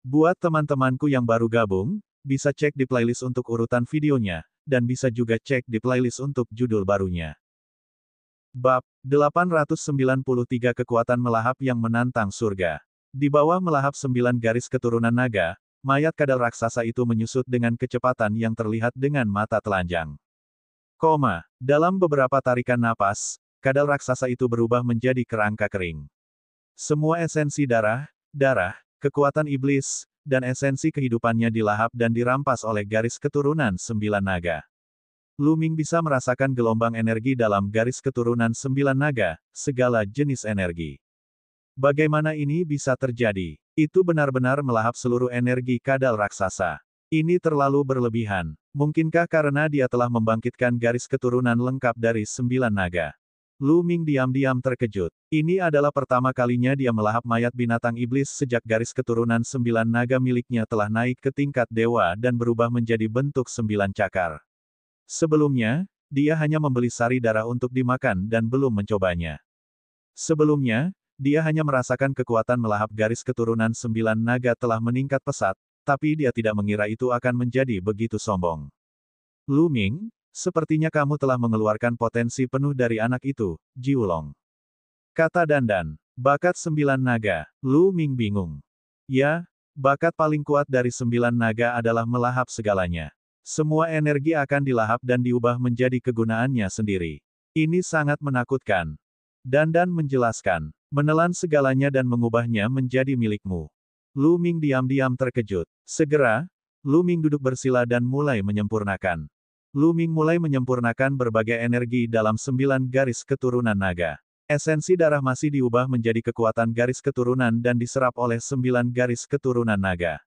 Buat teman-temanku yang baru gabung, bisa cek di playlist untuk urutan videonya, dan bisa juga cek di playlist untuk judul barunya. Bab 893 Kekuatan Melahap yang Menantang Surga. Di bawah melahap 9 garis keturunan naga, mayat kadal raksasa itu menyusut dengan kecepatan yang terlihat dengan mata telanjang. Dalam beberapa tarikan napas, kadal raksasa itu berubah menjadi kerangka kering. Semua esensi darah, kekuatan iblis, dan esensi kehidupannya dilahap dan dirampas oleh garis keturunan 9 naga. Lu Ming bisa merasakan gelombang energi dalam garis keturunan 9 naga, segala jenis energi. Bagaimana ini bisa terjadi? Itu benar-benar melahap seluruh energi kadal raksasa. Ini terlalu berlebihan. Mungkinkah karena dia telah membangkitkan garis keturunan lengkap dari 9 naga? Lu Ming diam-diam terkejut. Ini adalah pertama kalinya dia melahap mayat binatang iblis sejak garis keturunan 9 naga miliknya telah naik ke tingkat dewa dan berubah menjadi bentuk 9 cakar. Sebelumnya, dia hanya membeli sari darah untuk dimakan dan belum mencobanya. Sebelumnya, dia hanya merasakan kekuatan melahap garis keturunan 9 naga telah meningkat pesat, tapi dia tidak mengira itu akan menjadi begitu sombong. Lu Ming, sepertinya kamu telah mengeluarkan potensi penuh dari anak itu, Jiulong. Kata Dandan. Bakat 9 naga. Lu Ming bingung. Ya, bakat paling kuat dari 9 naga adalah melahap segalanya. Semua energi akan dilahap dan diubah menjadi kegunaannya sendiri. Ini sangat menakutkan. Dandan menjelaskan. Menelan segalanya dan mengubahnya menjadi milikmu. Lu Ming diam-diam terkejut. Segera, Lu Ming duduk bersila dan mulai menyempurnakan. Lu Ming mulai menyempurnakan berbagai energi dalam 9 garis keturunan naga. Esensi darah masih diubah menjadi kekuatan garis keturunan dan diserap oleh 9 garis keturunan naga.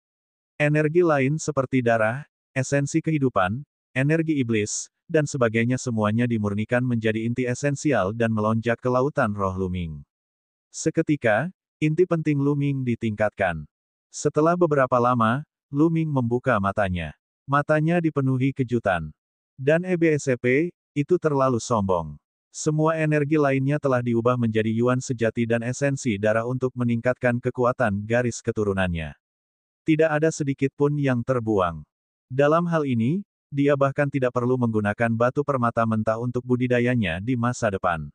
Energi lain seperti darah, esensi kehidupan, energi iblis, dan sebagainya semuanya dimurnikan menjadi inti esensial dan melonjak ke lautan roh Lu Ming. Seketika, inti penting Lu Ming ditingkatkan. Setelah beberapa lama, Lu Ming membuka matanya. Matanya dipenuhi kejutan. Dan EBSP, itu terlalu sombong. Semua energi lainnya telah diubah menjadi yuan sejati dan esensi darah untuk meningkatkan kekuatan garis keturunannya. Tidak ada sedikit pun yang terbuang. Dalam hal ini, dia bahkan tidak perlu menggunakan batu permata mentah untuk budidayanya di masa depan.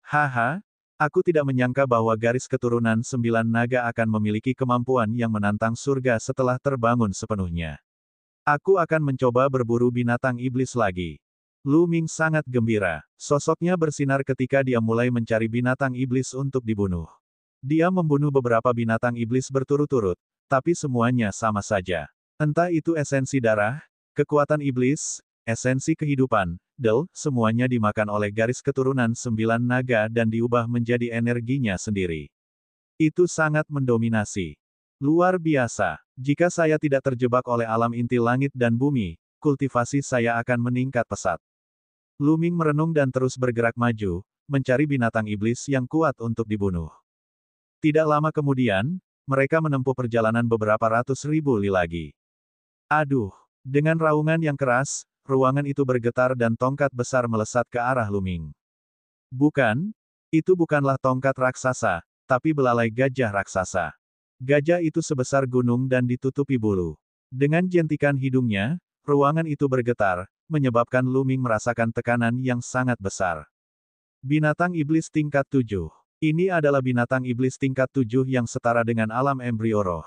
Haha, aku tidak menyangka bahwa garis keturunan 9 naga akan memiliki kemampuan yang menantang surga setelah terbangun sepenuhnya. Aku akan mencoba berburu binatang iblis lagi. Lu Ming sangat gembira. Sosoknya bersinar ketika dia mulai mencari binatang iblis untuk dibunuh. Dia membunuh beberapa binatang iblis berturut-turut, tapi semuanya sama saja. Entah itu esensi darah, kekuatan iblis, esensi kehidupan, semuanya dimakan oleh garis keturunan 9 naga dan diubah menjadi energinya sendiri. Itu sangat mendominasi. Luar biasa. Jika saya tidak terjebak oleh alam inti langit dan bumi, kultivasi saya akan meningkat pesat. Lu Ming merenung dan terus bergerak maju, mencari binatang iblis yang kuat untuk dibunuh. Tidak lama kemudian, mereka menempuh perjalanan beberapa ratus ribu li lagi. Aduh! Dengan raungan yang keras, ruangan itu bergetar dan tongkat besar melesat ke arah Lu Ming. Bukan, itu bukanlah tongkat raksasa, tapi belalai gajah raksasa. Gajah itu sebesar gunung dan ditutupi bulu. Dengan jentikan hidungnya, ruangan itu bergetar, menyebabkan Lu Ming merasakan tekanan yang sangat besar. Binatang iblis tingkat 7. Ini adalah binatang iblis tingkat 7 yang setara dengan alam embrio roh.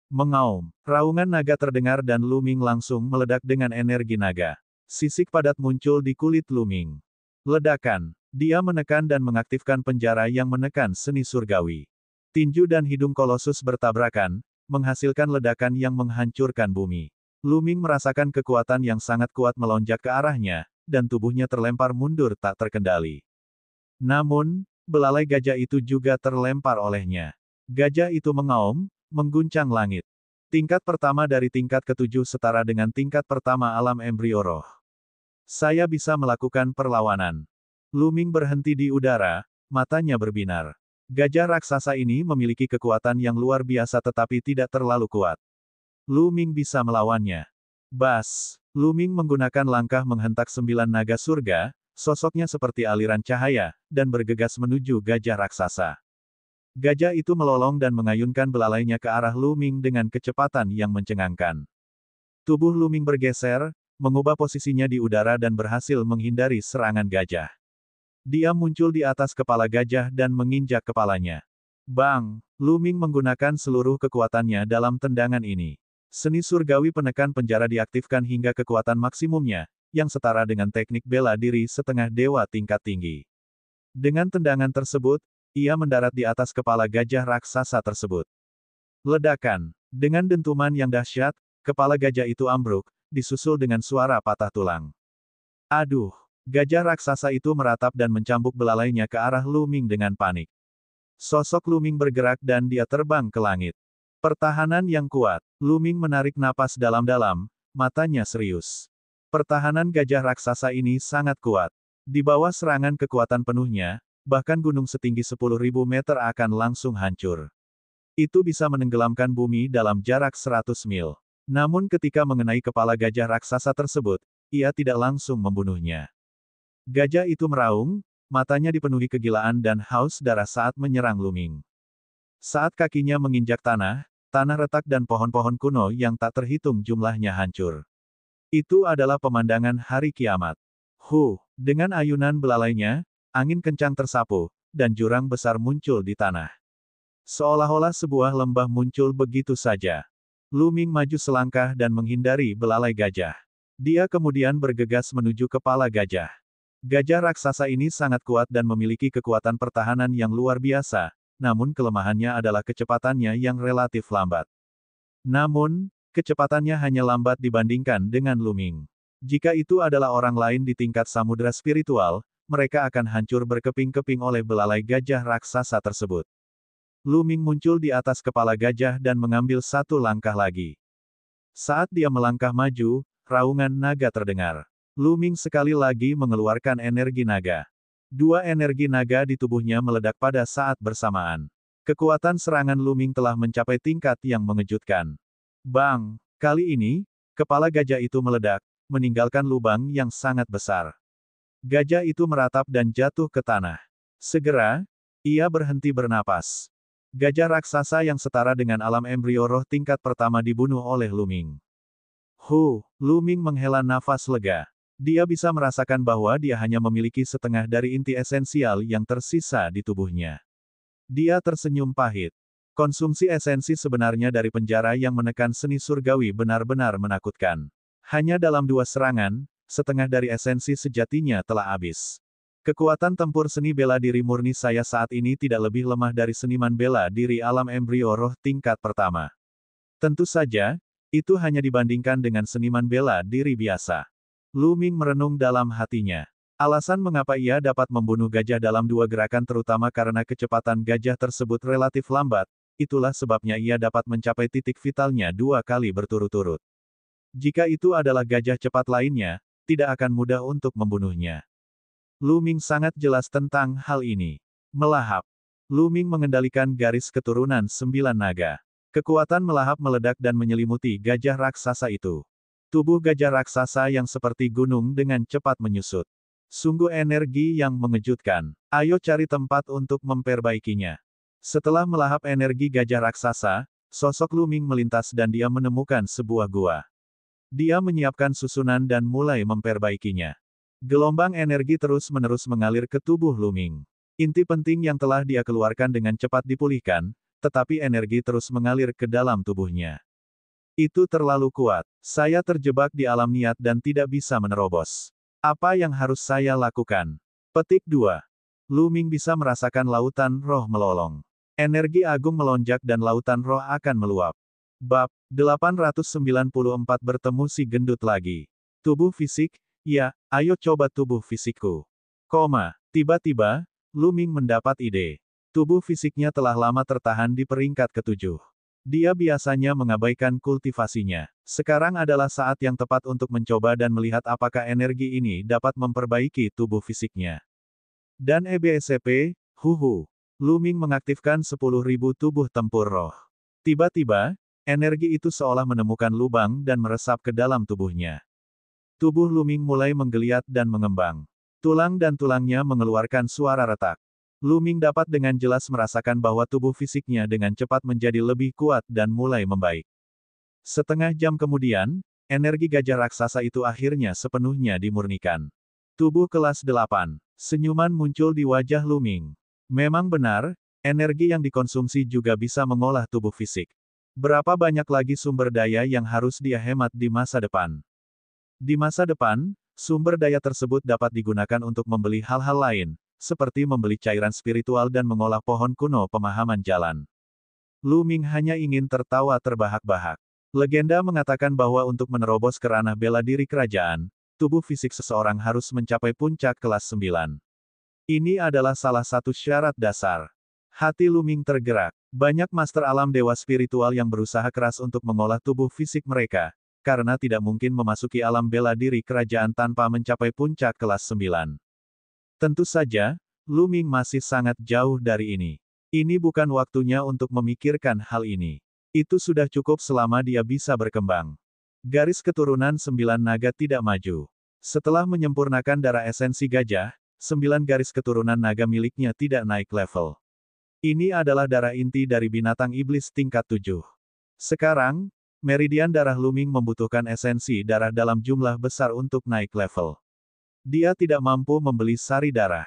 Mengaum. Raungan naga terdengar dan Lu Ming langsung meledak dengan energi naga. Sisik padat muncul di kulit Lu Ming. Ledakan. Dia menekan dan mengaktifkan penjara yang menekan seni surgawi. Tinju dan hidung kolosus bertabrakan, menghasilkan ledakan yang menghancurkan bumi. Lu Ming merasakan kekuatan yang sangat kuat melonjak ke arahnya, dan tubuhnya terlempar mundur tak terkendali. Namun, belalai gajah itu juga terlempar olehnya. Gajah itu mengaum, mengguncang langit. Tingkat pertama dari tingkat ketujuh setara dengan tingkat pertama alam embrio roh. Saya bisa melakukan perlawanan. Lu Ming berhenti di udara, matanya berbinar. Gajah raksasa ini memiliki kekuatan yang luar biasa tetapi tidak terlalu kuat. Lu Ming bisa melawannya. Bas! Lu Ming menggunakan langkah menghentak 9 naga surga, sosoknya seperti aliran cahaya, dan bergegas menuju gajah raksasa. Gajah itu melolong dan mengayunkan belalainya ke arah Lu Ming dengan kecepatan yang mencengangkan. Tubuh Lu Ming bergeser, mengubah posisinya di udara dan berhasil menghindari serangan gajah. Dia muncul di atas kepala gajah dan menginjak kepalanya. Bang! Lu Ming menggunakan seluruh kekuatannya dalam tendangan ini. Seni surgawi penekan penjara diaktifkan hingga kekuatan maksimumnya, yang setara dengan teknik bela diri setengah dewa tingkat tinggi. Dengan tendangan tersebut, ia mendarat di atas kepala gajah raksasa tersebut. Ledakan. Dengan dentuman yang dahsyat, kepala gajah itu ambruk, disusul dengan suara patah tulang. Aduh! Gajah raksasa itu meratap dan mencambuk belalainya ke arah Lu Ming dengan panik. Sosok Lu Ming bergerak dan dia terbang ke langit. Pertahanan yang kuat. Lu Ming menarik napas dalam-dalam, matanya serius. Pertahanan gajah raksasa ini sangat kuat. Di bawah serangan kekuatan penuhnya, bahkan gunung setinggi 10.000 meter akan langsung hancur. Itu bisa menenggelamkan bumi dalam jarak 100 mil. Namun ketika mengenai kepala gajah raksasa tersebut, ia tidak langsung membunuhnya. Gajah itu meraung, matanya dipenuhi kegilaan dan haus darah saat menyerang Lu Ming. Saat kakinya menginjak tanah, tanah retak dan pohon-pohon kuno yang tak terhitung jumlahnya hancur. Itu adalah pemandangan hari kiamat. Dengan ayunan belalainya, angin kencang tersapu, dan jurang besar muncul di tanah. Seolah-olah sebuah lembah muncul begitu saja. Lu Ming maju selangkah dan menghindari belalai gajah. Dia kemudian bergegas menuju kepala gajah. Gajah raksasa ini sangat kuat dan memiliki kekuatan pertahanan yang luar biasa, namun kelemahannya adalah kecepatannya yang relatif lambat. Namun, kecepatannya hanya lambat dibandingkan dengan Lu Ming. Jika itu adalah orang lain di tingkat samudera spiritual, mereka akan hancur berkeping-keping oleh belalai gajah raksasa tersebut. Lu Ming muncul di atas kepala gajah dan mengambil satu langkah lagi. Saat dia melangkah maju, raungan naga terdengar. Lu Ming sekali lagi mengeluarkan energi naga. Dua energi naga di tubuhnya meledak pada saat bersamaan. Kekuatan serangan Lu Ming telah mencapai tingkat yang mengejutkan. Bang! Kali ini, kepala gajah itu meledak, meninggalkan lubang yang sangat besar. Gajah itu meratap dan jatuh ke tanah. Segera, ia berhenti bernapas. Gajah raksasa yang setara dengan alam embrio roh tingkat pertama dibunuh oleh Lu Ming. Lu Ming menghela nafas lega. Dia bisa merasakan bahwa dia hanya memiliki setengah dari inti esensial yang tersisa di tubuhnya. Dia tersenyum pahit. Konsumsi esensi sebenarnya dari penjara yang menekan seni surgawi benar-benar menakutkan. Hanya dalam 2 serangan, setengah dari esensi sejatinya telah habis. Kekuatan tempur seni bela diri murni saya saat ini tidak lebih lemah dari seniman bela diri alam embrio roh tingkat pertama. Tentu saja, itu hanya dibandingkan dengan seniman bela diri biasa. Lu Ming merenung dalam hatinya. Alasan mengapa ia dapat membunuh gajah dalam 2 gerakan terutama karena kecepatan gajah tersebut relatif lambat, itulah sebabnya ia dapat mencapai titik vitalnya 2 kali berturut-turut. Jika itu adalah gajah cepat lainnya, tidak akan mudah untuk membunuhnya. Lu Ming sangat jelas tentang hal ini. Melahap. Lu Ming mengendalikan garis keturunan 9 naga. Kekuatan melahap meledak dan menyelimuti gajah raksasa itu. Tubuh gajah raksasa yang seperti gunung dengan cepat menyusut. Sungguh energi yang mengejutkan. Ayo cari tempat untuk memperbaikinya. Setelah melahap energi gajah raksasa, sosok Lu Ming melintas dan dia menemukan sebuah gua. Dia menyiapkan susunan dan mulai memperbaikinya. Gelombang energi terus-menerus mengalir ke tubuh Lu Ming. Inti penting yang telah dia keluarkan dengan cepat dipulihkan, tetapi energi terus mengalir ke dalam tubuhnya. Itu terlalu kuat. Saya terjebak di alam niat dan tidak bisa menerobos. Apa yang harus saya lakukan? Petik 2. Lu Ming bisa merasakan lautan roh melolong. Energi agung melonjak dan lautan roh akan meluap. Bab 894 bertemu si gendut lagi. Tubuh fisik, ya, ayo coba tubuh fisikku. Tiba-tiba, Lu Ming mendapat ide. Tubuh fisiknya telah lama tertahan di peringkat ke-7. Dia biasanya mengabaikan kultivasinya. Sekarang adalah saat yang tepat untuk mencoba dan melihat apakah energi ini dapat memperbaiki tubuh fisiknya. Dan EBSCP, Lu Ming mengaktifkan 10.000 tubuh tempur roh. Tiba-tiba, energi itu seolah menemukan lubang dan meresap ke dalam tubuhnya. Tubuh Lu Ming mulai menggeliat dan mengembang. Tulang dan tulangnya mengeluarkan suara retak. Lu Ming dapat dengan jelas merasakan bahwa tubuh fisiknya dengan cepat menjadi lebih kuat dan mulai membaik. Setengah jam kemudian, energi gajah raksasa itu akhirnya sepenuhnya dimurnikan. Tubuh kelas 8. Senyuman muncul di wajah Lu Ming. Memang benar, energi yang dikonsumsi juga bisa mengolah tubuh fisik. Berapa banyak lagi sumber daya yang harus dia hemat di masa depan? Di masa depan, sumber daya tersebut dapat digunakan untuk membeli hal-hal lain, seperti membeli cairan spiritual dan mengolah pohon kuno pemahaman jalan. Lu Ming hanya ingin tertawa terbahak-bahak. Legenda mengatakan bahwa untuk menerobos ke ranah bela diri kerajaan, tubuh fisik seseorang harus mencapai puncak kelas 9. Ini adalah salah satu syarat dasar. Hati Lu Ming tergerak. Banyak master alam dewa spiritual yang berusaha keras untuk mengolah tubuh fisik mereka, karena tidak mungkin memasuki alam bela diri kerajaan tanpa mencapai puncak kelas 9. Tentu saja, Lu Ming masih sangat jauh dari ini. Ini bukan waktunya untuk memikirkan hal ini. Itu sudah cukup selama dia bisa berkembang. Garis keturunan 9 naga tidak maju. Setelah menyempurnakan darah esensi gajah, 9 garis keturunan naga miliknya tidak naik level. Ini adalah darah inti dari binatang iblis tingkat 7. Sekarang, meridian darah Lu Ming membutuhkan esensi darah dalam jumlah besar untuk naik level. Dia tidak mampu membeli sari darah.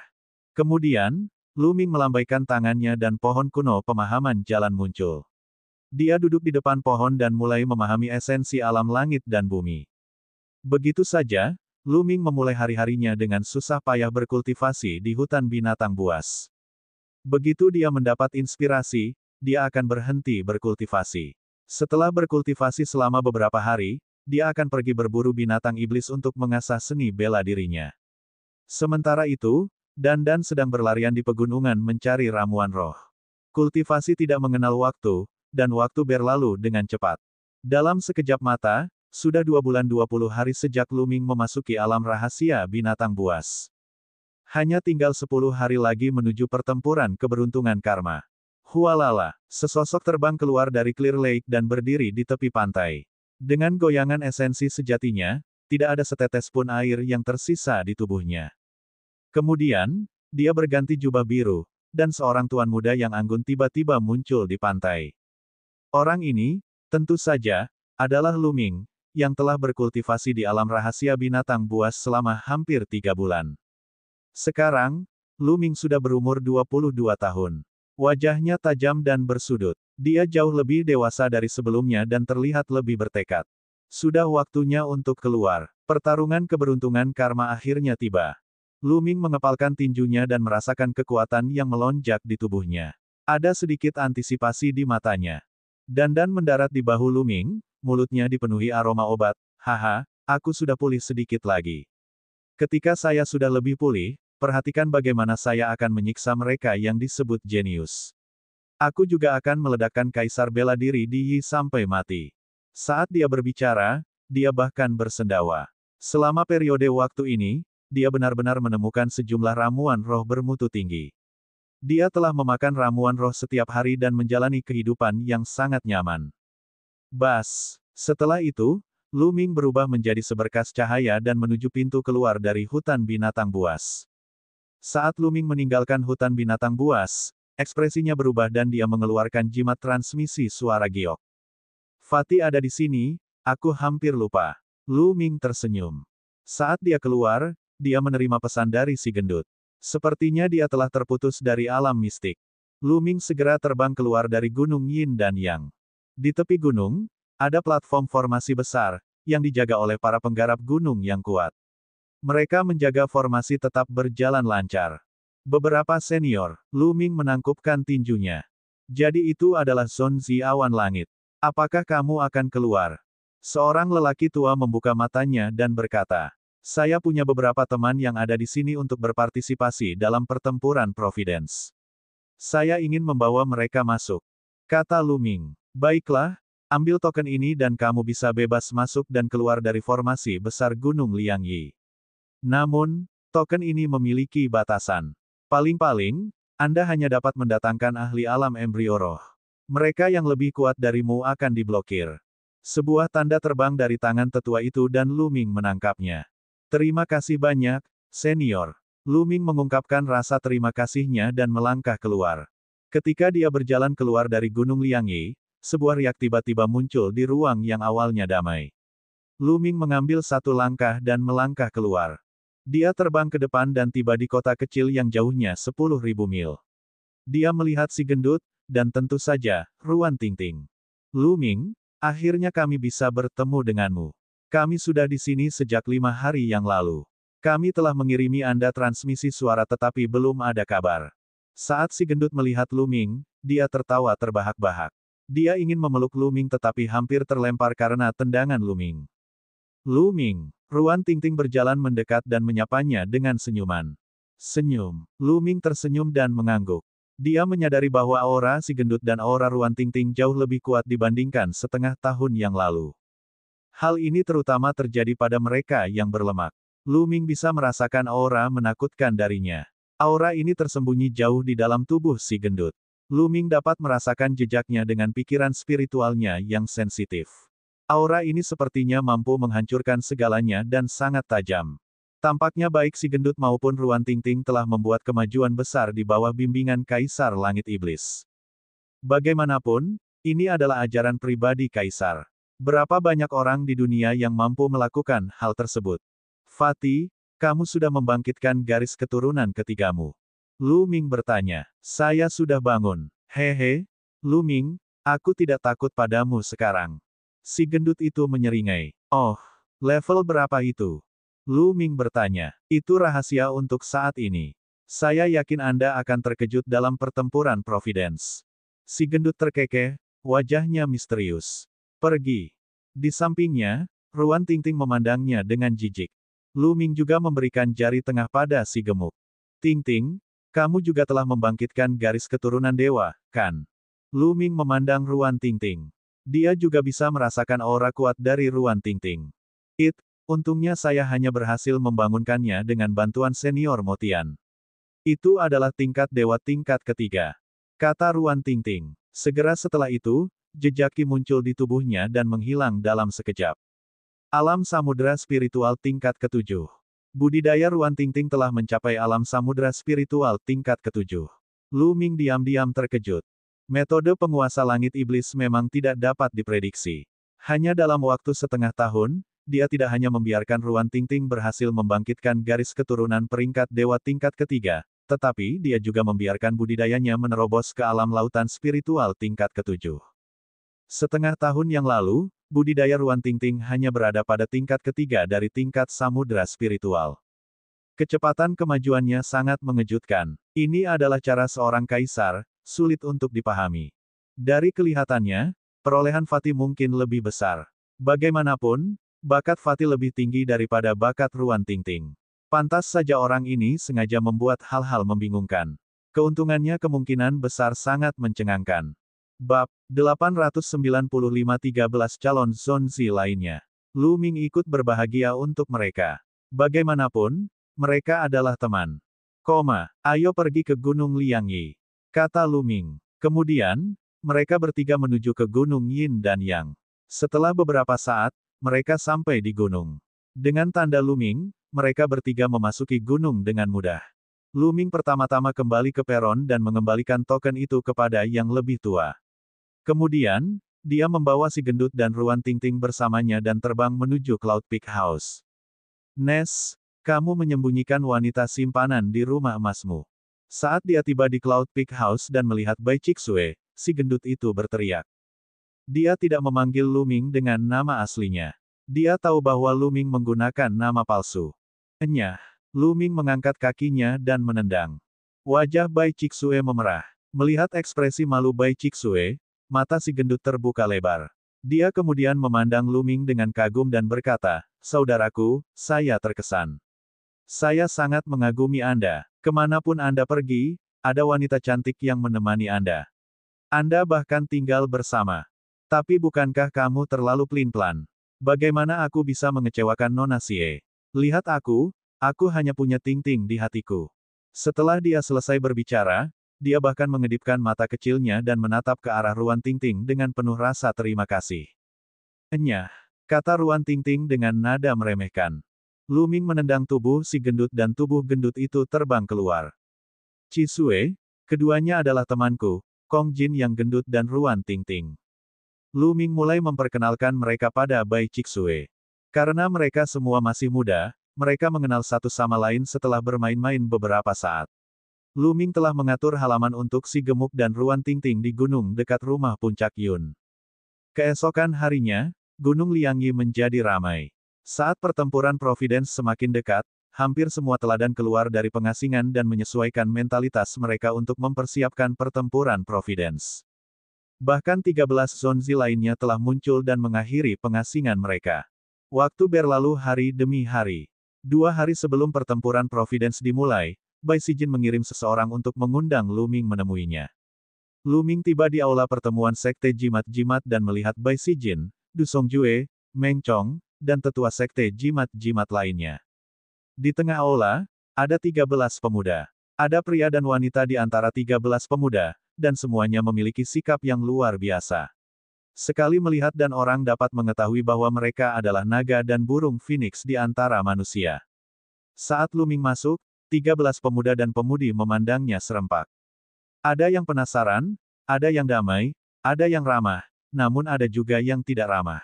Kemudian, Lu Ming melambaikan tangannya dan pohon kuno pemahaman jalan muncul. Dia duduk di depan pohon dan mulai memahami esensi alam langit dan bumi. Begitu saja, Lu Ming memulai hari-harinya dengan susah payah berkultivasi di hutan binatang buas. Begitu dia mendapat inspirasi, dia akan berhenti berkultivasi. Setelah berkultivasi selama beberapa hari, dia akan pergi berburu binatang iblis untuk mengasah seni bela dirinya. Sementara itu, Dandan sedang berlarian di pegunungan mencari ramuan roh. Kultivasi tidak mengenal waktu, dan waktu berlalu dengan cepat. Dalam sekejap mata, sudah 2 bulan 20 hari sejak Lu Ming memasuki alam rahasia binatang buas. Hanya tinggal 10 hari lagi menuju pertempuran keberuntungan karma. Hualala, sesosok terbang keluar dari Clear Lake dan berdiri di tepi pantai. Dengan goyangan esensi sejatinya, tidak ada setetes pun air yang tersisa di tubuhnya. Kemudian, dia berganti jubah biru, dan seorang tuan muda yang anggun tiba-tiba muncul di pantai. Orang ini, tentu saja, adalah Lu Ming, yang telah berkultivasi di alam rahasia binatang buas selama hampir 3 bulan. Sekarang, Lu Ming sudah berumur 22 tahun. Wajahnya tajam dan bersudut. Dia jauh lebih dewasa dari sebelumnya dan terlihat lebih bertekad. Sudah waktunya untuk keluar. Pertarungan keberuntungan karma akhirnya tiba. Lu Ming mengepalkan tinjunya dan merasakan kekuatan yang melonjak di tubuhnya. Ada sedikit antisipasi di matanya. Dandan mendarat di bahu Lu Ming, mulutnya dipenuhi aroma obat. Haha, aku sudah pulih sedikit lagi. Ketika saya sudah lebih pulih, perhatikan bagaimana saya akan menyiksa mereka yang disebut jenius. Aku juga akan meledakkan kaisar bela diri di Yi sampai mati. Saat dia berbicara, dia bahkan bersendawa. Selama periode waktu ini, dia benar-benar menemukan sejumlah ramuan roh bermutu tinggi. Dia telah memakan ramuan roh setiap hari dan menjalani kehidupan yang sangat nyaman. Bas. Setelah itu, Lu Ming berubah menjadi seberkas cahaya dan menuju pintu keluar dari hutan binatang buas. Saat Lu Ming meninggalkan hutan binatang buas, ekspresinya berubah dan dia mengeluarkan jimat transmisi suara giok. Fatih ada di sini, aku hampir lupa. Lu Ming tersenyum. Saat dia keluar, dia menerima pesan dari si gendut. Sepertinya dia telah terputus dari alam mistik. Lu Ming segera terbang keluar dari gunung Yin dan Yang. Di tepi gunung, ada platform formasi besar, yang dijaga oleh para penggarap gunung yang kuat. Mereka menjaga formasi tetap berjalan lancar. Beberapa senior, Lu Ming menangkupkan tinjunya. Jadi itu adalah Zon Zi awan langit. Apakah kamu akan keluar? Seorang lelaki tua membuka matanya dan berkata, saya punya beberapa teman yang ada di sini untuk berpartisipasi dalam pertempuran Providence. Saya ingin membawa mereka masuk. Kata Lu Ming. Baiklah, ambil token ini dan kamu bisa bebas masuk dan keluar dari formasi besar Gunung Liangyi. Namun, token ini memiliki batasan. Paling-paling, Anda hanya dapat mendatangkan ahli alam embrio roh. Mereka yang lebih kuat darimu akan diblokir. Sebuah tanda terbang dari tangan tetua itu dan Lu Ming menangkapnya. Terima kasih banyak, senior. Lu Ming mengungkapkan rasa terima kasihnya dan melangkah keluar. Ketika dia berjalan keluar dari Gunung Liangyi, sebuah riak tiba-tiba muncul di ruang yang awalnya damai. Lu Ming mengambil satu langkah dan melangkah keluar. Dia terbang ke depan dan tiba di kota kecil yang jauhnya 10.000 mil. Dia melihat si gendut, dan tentu saja, Ruan Tingting. Lu Ming, akhirnya kami bisa bertemu denganmu. Kami sudah di sini sejak 5 hari yang lalu. Kami telah mengirimi Anda transmisi suara tetapi belum ada kabar. Saat si gendut melihat Lu Ming, dia tertawa terbahak-bahak. Dia ingin memeluk Lu Ming tetapi hampir terlempar karena tendangan Lu Ming. Lu Ming, Ruan Tingting berjalan mendekat dan menyapanya dengan senyuman. Senyum. Lu Ming tersenyum dan mengangguk. Dia menyadari bahwa aura si gendut dan aura Ruan Tingting jauh lebih kuat dibandingkan setengah tahun yang lalu. Hal ini terutama terjadi pada mereka yang berlemak. Lu Ming bisa merasakan aura menakutkan darinya. Aura ini tersembunyi jauh di dalam tubuh si gendut. Lu Ming dapat merasakan jejaknya dengan pikiran spiritualnya yang sensitif. Aura ini sepertinya mampu menghancurkan segalanya dan sangat tajam. Tampaknya baik si gendut maupun Ruan Tingting telah membuat kemajuan besar di bawah bimbingan Kaisar Langit Iblis. Bagaimanapun, ini adalah ajaran pribadi Kaisar. Berapa banyak orang di dunia yang mampu melakukan hal tersebut? Fatih, kamu sudah membangkitkan garis keturunan ketigamu. Lu Ming bertanya. Saya sudah bangun. Hehe, Lu Ming, aku tidak takut padamu sekarang. Si gendut itu menyeringai. Oh, level berapa itu? Lu Ming bertanya. Itu rahasia untuk saat ini. Saya yakin Anda akan terkejut dalam pertempuran Providence. Si gendut terkekeh, wajahnya misterius. Pergi. Di sampingnya, Ruan Tingting memandangnya dengan jijik. Lu Ming juga memberikan jari tengah pada si gemuk. Tingting, kamu juga telah membangkitkan garis keturunan dewa, kan? Lu Ming memandang Ruan Tingting. Dia juga bisa merasakan aura kuat dari Ruan Tingting. Untungnya saya hanya berhasil membangunkannya dengan bantuan senior Motian. Itu adalah tingkat dewa tingkat ketiga. Kata Ruan Tingting. Segera setelah itu, jejak Qi muncul di tubuhnya dan menghilang dalam sekejap. Alam samudera spiritual tingkat ketujuh. Budidaya Ruan Tingting telah mencapai alam samudera spiritual tingkat ketujuh. Lu Ming diam-diam terkejut. Metode penguasa langit iblis memang tidak dapat diprediksi. Hanya dalam waktu setengah tahun, dia tidak hanya membiarkan Ruan Tingting berhasil membangkitkan garis keturunan peringkat dewa tingkat ketiga, tetapi dia juga membiarkan budidayanya menerobos ke alam lautan spiritual tingkat ketujuh. Setengah tahun yang lalu, budidaya Ruan Tingting hanya berada pada tingkat ketiga dari tingkat samudera spiritual. Kecepatan kemajuannya sangat mengejutkan. Ini adalah cara seorang kaisar, sulit untuk dipahami. Dari kelihatannya, perolehan Fatih mungkin lebih besar. Bagaimanapun, bakat Fatih lebih tinggi daripada bakat Ruan Tingting. Pantas saja orang ini sengaja membuat hal-hal membingungkan. Keuntungannya kemungkinan besar sangat mencengangkan. Bab 895-13 calon Zonzi lainnya. Lu Ming ikut berbahagia untuk mereka. Bagaimanapun, mereka adalah teman. Ayo pergi ke Gunung Liangyi. Kata Lu Ming. Kemudian, mereka bertiga menuju ke Gunung Yin dan Yang. Setelah beberapa saat, mereka sampai di gunung. Dengan tanda Lu Ming, mereka bertiga memasuki gunung dengan mudah. Lu Ming pertama-tama kembali ke peron dan mengembalikan token itu kepada yang lebih tua. Kemudian, dia membawa si gendut dan Ruan Tingting bersamanya dan terbang menuju Cloud Peak House. Nes, kamu menyembunyikan wanita simpanan di rumah emasmu. Saat dia tiba di Cloud Peak House dan melihat Bai Chixue, si gendut itu berteriak. Dia tidak memanggil Lu Ming dengan nama aslinya. Dia tahu bahwa Lu Ming menggunakan nama palsu. Enyah, Lu Ming mengangkat kakinya dan menendang. Wajah Bai Chixue memerah. Melihat ekspresi malu Bai Chixue, mata si gendut terbuka lebar. Dia kemudian memandang Lu Ming dengan kagum dan berkata, "Saudaraku, saya terkesan. Saya sangat mengagumi Anda. Kemanapun Anda pergi, ada wanita cantik yang menemani Anda. Anda bahkan tinggal bersama. Tapi bukankah kamu terlalu pelin-pelan? Bagaimana aku bisa mengecewakan Nona Xie? Lihat aku hanya punya Tingting di hatiku." Setelah dia selesai berbicara, dia bahkan mengedipkan mata kecilnya dan menatap ke arah Ruan Tingting dengan penuh rasa terima kasih. Enyah, kata Ruan Tingting dengan nada meremehkan. Lu Ming menendang tubuh si gendut dan tubuh gendut itu terbang keluar. Cisue, keduanya adalah temanku, Kong Jin yang gendut dan Ruan Tingting. Lu Ming mulai memperkenalkan mereka pada Bai Cixue. Karena mereka semua masih muda, mereka mengenal satu sama lain setelah bermain-main beberapa saat. Lu Ming telah mengatur halaman untuk si gemuk dan Ruan Tingting di gunung dekat rumah Puncak Yun. Keesokan harinya, Gunung Liangyi menjadi ramai. Saat pertempuran Providence semakin dekat, hampir semua teladan keluar dari pengasingan dan menyesuaikan mentalitas mereka untuk mempersiapkan pertempuran Providence. Bahkan 13 Zonzi lainnya telah muncul dan mengakhiri pengasingan mereka. Waktu berlalu hari demi hari. 2 hari sebelum pertempuran Providence dimulai, Bai Sijin mengirim seseorang untuk mengundang Lu Ming menemuinya. Lu Ming tiba di aula pertemuan Sekte Jimat-Jimat dan melihat Bai Sijin, Du Songjue, Meng Chong, dan tetua Sekte Jimat-Jimat lainnya. Di tengah aula, ada 13 pemuda. Ada pria dan wanita di antara 13 pemuda, dan semuanya memiliki sikap yang luar biasa. Sekali melihat dan orang dapat mengetahui bahwa mereka adalah naga dan burung phoenix di antara manusia. Saat Lu Ming masuk, 13 pemuda dan pemudi memandangnya serempak. Ada yang penasaran, ada yang damai, ada yang ramah, namun ada juga yang tidak ramah.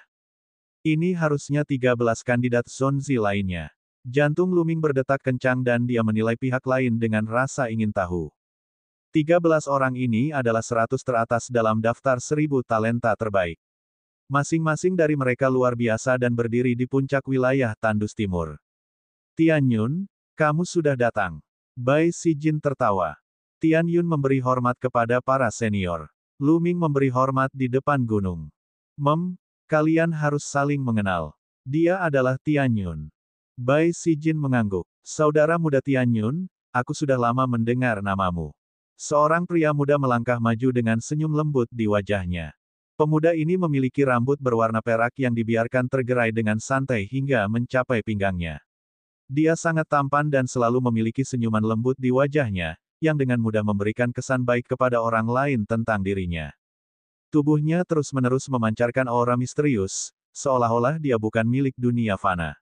Ini harusnya 13 kandidat Zonzi lainnya. Jantung Lu Ming berdetak kencang dan dia menilai pihak lain dengan rasa ingin tahu. 13 orang ini adalah 100 teratas dalam daftar 1000 talenta terbaik. Masing-masing dari mereka luar biasa dan berdiri di puncak wilayah Tandus Timur. Tian Yun, kamu sudah datang. Bai Sijin tertawa. Tian Yun memberi hormat kepada para senior. Lu Ming memberi hormat di depan gunung. Kalian harus saling mengenal. Dia adalah Tian Yun. Bai Sijin mengangguk. Saudara muda Tian Yun, aku sudah lama mendengar namamu. Seorang pria muda melangkah maju dengan senyum lembut di wajahnya. Pemuda ini memiliki rambut berwarna perak yang dibiarkan tergerai dengan santai hingga mencapai pinggangnya. Dia sangat tampan dan selalu memiliki senyuman lembut di wajahnya, yang dengan mudah memberikan kesan baik kepada orang lain tentang dirinya. Tubuhnya terus-menerus memancarkan aura misterius, seolah-olah dia bukan milik dunia fana.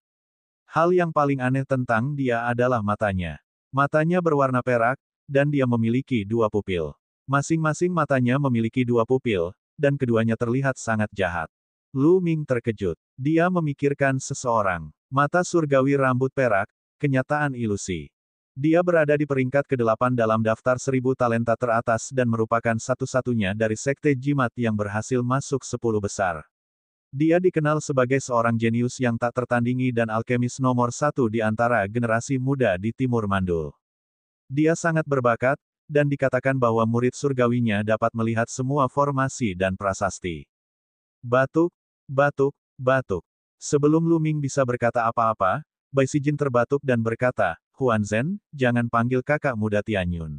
Hal yang paling aneh tentang dia adalah matanya. Matanya berwarna perak, dan dia memiliki 2 pupil. Masing-masing matanya memiliki 2 pupil, dan keduanya terlihat sangat jahat. Lu Ming terkejut. Dia memikirkan seseorang. Mata surgawi rambut perak, kenyataan ilusi. Dia berada di peringkat ke-8 dalam daftar 1000 talenta teratas dan merupakan satu-satunya dari Sekte Jimat yang berhasil masuk 10 besar. Dia dikenal sebagai seorang jenius yang tak tertandingi dan alkemis nomor 1 di antara generasi muda di Timur Mandul. Dia sangat berbakat, dan dikatakan bahwa murid surgawinya dapat melihat semua formasi dan prasasti. Batuk, batuk, batuk. Sebelum Lu Ming bisa berkata apa-apa, Bai Sijin terbatuk dan berkata, Huan Zhen, jangan panggil kakak muda Tian Yun.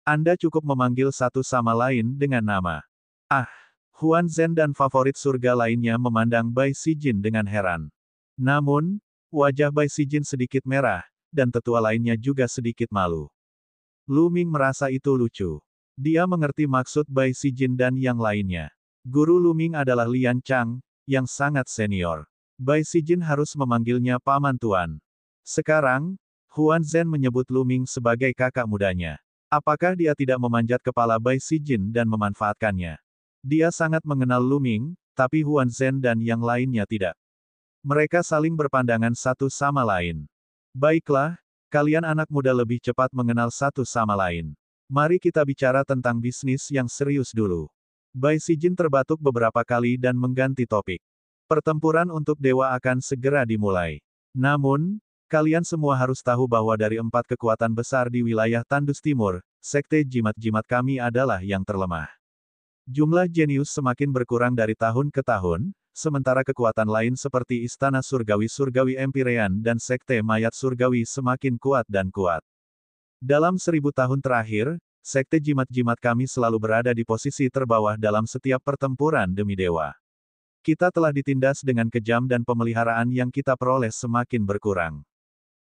Anda cukup memanggil satu sama lain dengan nama. Ah, Huan Zhen dan favorit surga lainnya memandang Bai Sijin dengan heran. Namun, wajah Bai Sijin sedikit merah, dan tetua lainnya juga sedikit malu. Lu Ming merasa itu lucu. Dia mengerti maksud Bai Sijin dan yang lainnya. Guru Lu Ming adalah Lian Chang, yang sangat senior. Bai Sijin harus memanggilnya Paman Tuan. Sekarang, Huan Zhen menyebut Lu Ming sebagai kakak mudanya. Apakah dia tidak memanjat kepala Bai Sijin dan memanfaatkannya? Dia sangat mengenal Lu Ming, tapi Huan Zhen dan yang lainnya tidak. Mereka saling berpandangan satu sama lain. Baiklah, kalian anak muda lebih cepat mengenal satu sama lain. Mari kita bicara tentang bisnis yang serius dulu. Bai Sijin terbatuk beberapa kali dan mengganti topik. Pertempuran untuk dewa akan segera dimulai. Namun, kalian semua harus tahu bahwa dari 4 kekuatan besar di wilayah Tandus Timur, Sekte Jimat-Jimat kami adalah yang terlemah. Jumlah jenius semakin berkurang dari tahun ke tahun, sementara kekuatan lain seperti Istana Surgawi-Surgawi Empirean dan Sekte Mayat Surgawi semakin kuat dan kuat. Dalam 1000 tahun terakhir, Sekte Jimat-Jimat kami selalu berada di posisi terbawah dalam setiap pertempuran demi dewa. Kita telah ditindas dengan kejam dan pemeliharaan yang kita peroleh semakin berkurang.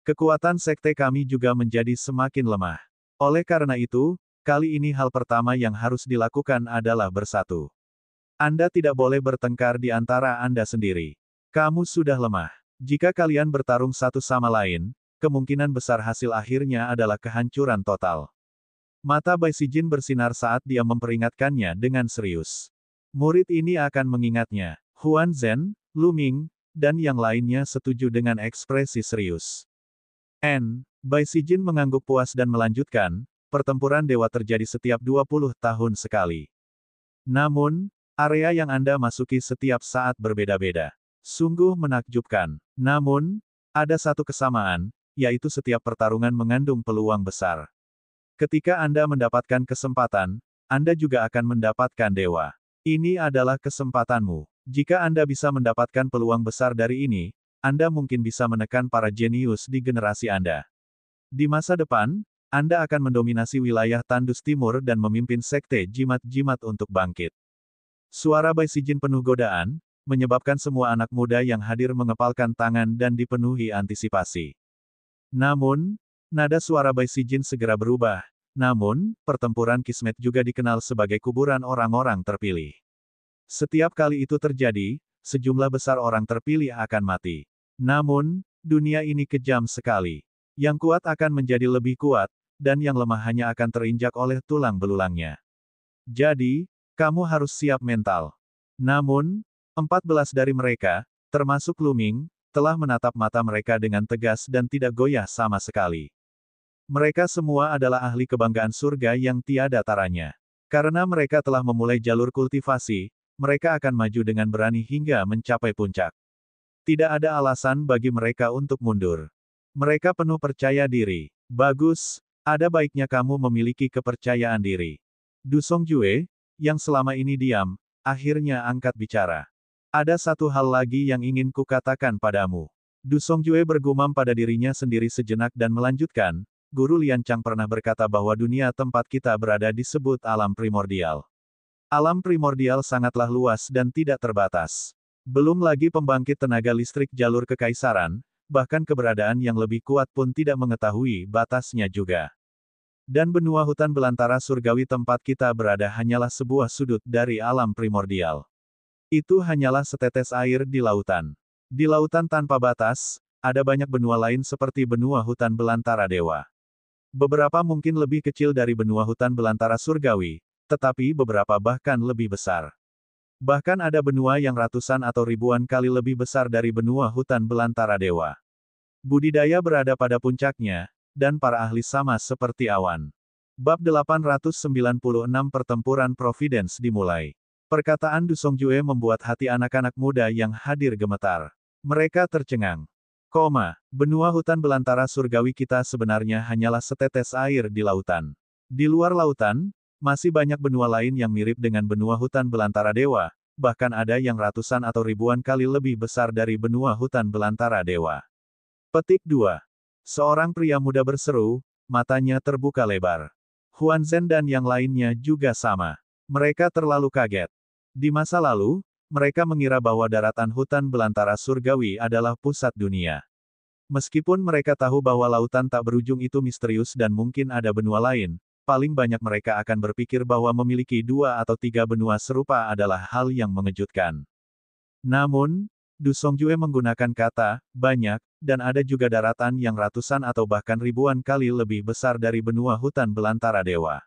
Kekuatan sekte kami juga menjadi semakin lemah. Oleh karena itu, kali ini hal pertama yang harus dilakukan adalah bersatu. Anda tidak boleh bertengkar di antara Anda sendiri. Kamu sudah lemah. Jika kalian bertarung satu sama lain, kemungkinan besar hasil akhirnya adalah kehancuran total. Mata Bai Sijin bersinar saat dia memperingatkannya dengan serius. Murid ini akan mengingatnya. Huan Zhen, Lu Ming, dan yang lainnya setuju dengan ekspresi serius. Bai Sijin mengangguk puas dan melanjutkan, pertempuran dewa terjadi setiap 20 tahun sekali. Namun, area yang Anda masuki setiap saat berbeda-beda. Sungguh menakjubkan. Namun, ada satu kesamaan, yaitu setiap pertarungan mengandung peluang besar. Ketika Anda mendapatkan kesempatan, Anda juga akan mendapatkan dewa. Ini adalah kesempatanmu. Jika Anda bisa mendapatkan peluang besar dari ini, Anda mungkin bisa menekan para jenius di generasi Anda. Di masa depan, Anda akan mendominasi wilayah Tandus Timur dan memimpin sekte jimat-jimat untuk bangkit. Suara Bai Sijin penuh godaan, menyebabkan semua anak muda yang hadir mengepalkan tangan dan dipenuhi antisipasi. Namun, nada suara Bai Sijin segera berubah. Namun, pertempuran Kismet juga dikenal sebagai kuburan orang-orang terpilih. Setiap kali itu terjadi, sejumlah besar orang terpilih akan mati. Namun, dunia ini kejam sekali. Yang kuat akan menjadi lebih kuat, dan yang lemah hanya akan terinjak oleh tulang belulangnya. Jadi, kamu harus siap mental. Namun, 14 dari mereka, termasuk Lu Ming, telah menatap mata mereka dengan tegas dan tidak goyah sama sekali. Mereka semua adalah ahli kebanggaan surga yang tiada taranya. Karena mereka telah memulai jalur kultivasi, mereka akan maju dengan berani hingga mencapai puncak. Tidak ada alasan bagi mereka untuk mundur. Mereka penuh percaya diri. Bagus, ada baiknya kamu memiliki kepercayaan diri. Du Songjue, yang selama ini diam, akhirnya angkat bicara. Ada satu hal lagi yang ingin kukatakan padamu. Du Songjue bergumam pada dirinya sendiri sejenak dan melanjutkan, Guru Lian Chang pernah berkata bahwa dunia tempat kita berada disebut alam primordial. Alam primordial sangatlah luas dan tidak terbatas. Belum lagi pembangkit tenaga listrik jalur kekaisaran, bahkan keberadaan yang lebih kuat pun tidak mengetahui batasnya juga. Dan benua hutan belantara surgawi tempat kita berada hanyalah sebuah sudut dari alam primordial. Itu hanyalah setetes air di lautan. Di lautan tanpa batas, ada banyak benua lain seperti benua hutan belantara dewa. Beberapa mungkin lebih kecil dari benua hutan belantara surgawi, tetapi beberapa bahkan lebih besar. Bahkan ada benua yang ratusan atau ribuan kali lebih besar dari benua hutan belantara dewa. Budidaya berada pada puncaknya, dan para ahli sama seperti awan. Bab 896 Pertempuran Providence dimulai. Perkataan Du Songjue membuat hati anak-anak muda yang hadir gemetar. Mereka tercengang. Benua hutan belantara surgawi kita sebenarnya hanyalah setetes air di lautan. Di luar lautan, masih banyak benua lain yang mirip dengan benua hutan belantara dewa, bahkan ada yang ratusan atau ribuan kali lebih besar dari benua hutan belantara dewa. Petik 2. Seorang pria muda berseru, matanya terbuka lebar. Huan Zhen dan yang lainnya juga sama. Mereka terlalu kaget. Di masa lalu, mereka mengira bahwa daratan hutan belantara surgawi adalah pusat dunia. Meskipun mereka tahu bahwa lautan tak berujung itu misterius dan mungkin ada benua lain, paling banyak mereka akan berpikir bahwa memiliki 2 atau 3 benua serupa adalah hal yang mengejutkan. Namun, Du Songjue menggunakan kata, banyak, dan ada juga daratan yang ratusan atau bahkan ribuan kali lebih besar dari benua hutan belantara dewa.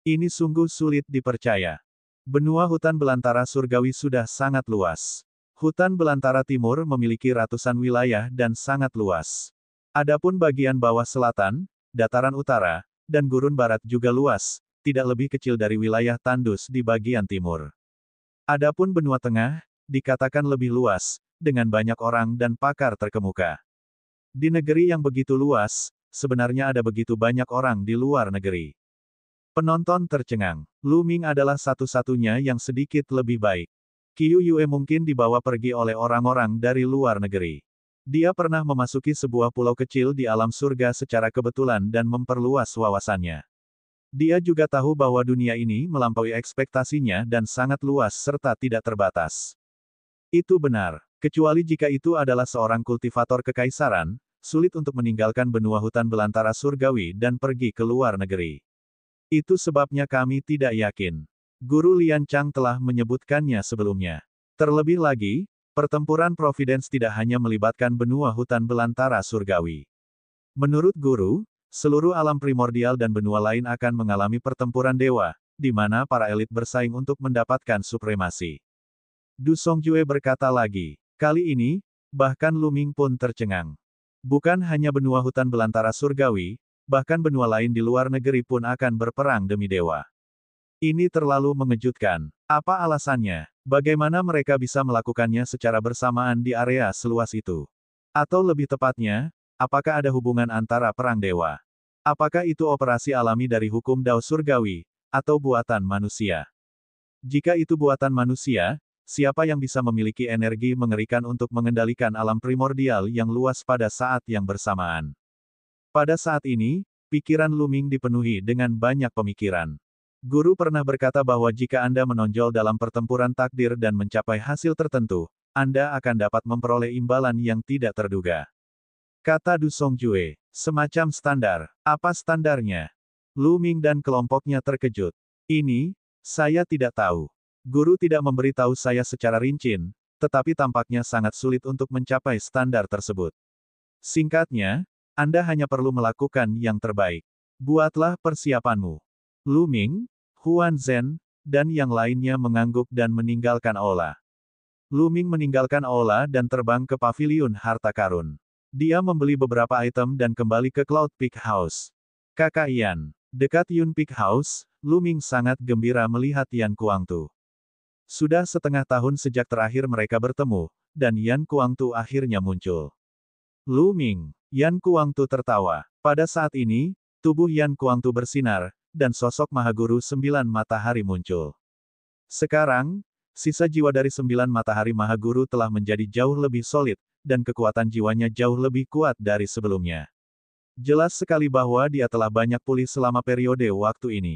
Ini sungguh sulit dipercaya. Benua hutan belantara surgawi sudah sangat luas. Hutan belantara timur memiliki ratusan wilayah dan sangat luas. Adapun bagian bawah selatan, dataran utara, dan gurun barat juga luas, tidak lebih kecil dari wilayah Tandus di bagian timur. Adapun benua tengah, dikatakan lebih luas, dengan banyak orang dan pakar terkemuka. Di negeri yang begitu luas, sebenarnya ada begitu banyak orang di luar negeri. Penonton tercengang. Lu Ming adalah satu-satunya yang sedikit lebih baik. Qiu Yue mungkin dibawa pergi oleh orang-orang dari luar negeri. Dia pernah memasuki sebuah pulau kecil di alam surga secara kebetulan dan memperluas wawasannya. Dia juga tahu bahwa dunia ini melampaui ekspektasinya dan sangat luas serta tidak terbatas. Itu benar. Kecuali jika itu adalah seorang kultivator kekaisaran, sulit untuk meninggalkan benua hutan belantara surgawi dan pergi ke luar negeri. Itu sebabnya kami tidak yakin. Guru Lian Chang telah menyebutkannya sebelumnya. Terlebih lagi, Pertempuran Providence tidak hanya melibatkan benua hutan belantara surgawi. Menurut guru, seluruh alam primordial dan benua lain akan mengalami pertempuran dewa, di mana para elit bersaing untuk mendapatkan supremasi. Du Songjue berkata lagi, kali ini, bahkan Lu Ming pun tercengang. Bukan hanya benua hutan belantara surgawi, bahkan benua lain di luar negeri pun akan berperang demi dewa. Ini terlalu mengejutkan. Apa alasannya? Bagaimana mereka bisa melakukannya secara bersamaan di area seluas itu? Atau lebih tepatnya, apakah ada hubungan antara perang dewa? Apakah itu operasi alami dari hukum Dao surgawi, atau buatan manusia? Jika itu buatan manusia, siapa yang bisa memiliki energi mengerikan untuk mengendalikan alam primordial yang luas pada saat yang bersamaan? Pada saat ini, pikiran Lu Ming dipenuhi dengan banyak pemikiran. Guru pernah berkata bahwa jika Anda menonjol dalam pertempuran takdir dan mencapai hasil tertentu, Anda akan dapat memperoleh imbalan yang tidak terduga. Kata Du Songjue, semacam standar. Apa standarnya? Lu Ming dan kelompoknya terkejut. Ini, saya tidak tahu. Guru tidak memberitahu saya secara rinci, tetapi tampaknya sangat sulit untuk mencapai standar tersebut. Singkatnya, Anda hanya perlu melakukan yang terbaik. Buatlah persiapanmu. Lu Ming, Huan Zhen, dan yang lainnya mengangguk dan meninggalkan aula. Lu Ming meninggalkan aula dan terbang ke paviliun harta karun. Dia membeli beberapa item dan kembali ke Cloud Peak House. Kakak Yan. Dekat Yun Peak House, Lu Ming sangat gembira melihat Yan Kuangtu. Sudah setengah tahun sejak terakhir mereka bertemu, dan Yan Kuangtu akhirnya muncul. Lu Ming, Yan Kuangtu tertawa. Pada saat ini, tubuh Yan Kuangtu bersinar, dan sosok Mahaguru 9 Matahari muncul. Sekarang, sisa jiwa dari 9 Matahari Mahaguru telah menjadi jauh lebih solid, dan kekuatan jiwanya jauh lebih kuat dari sebelumnya. Jelas sekali bahwa dia telah banyak pulih selama periode waktu ini.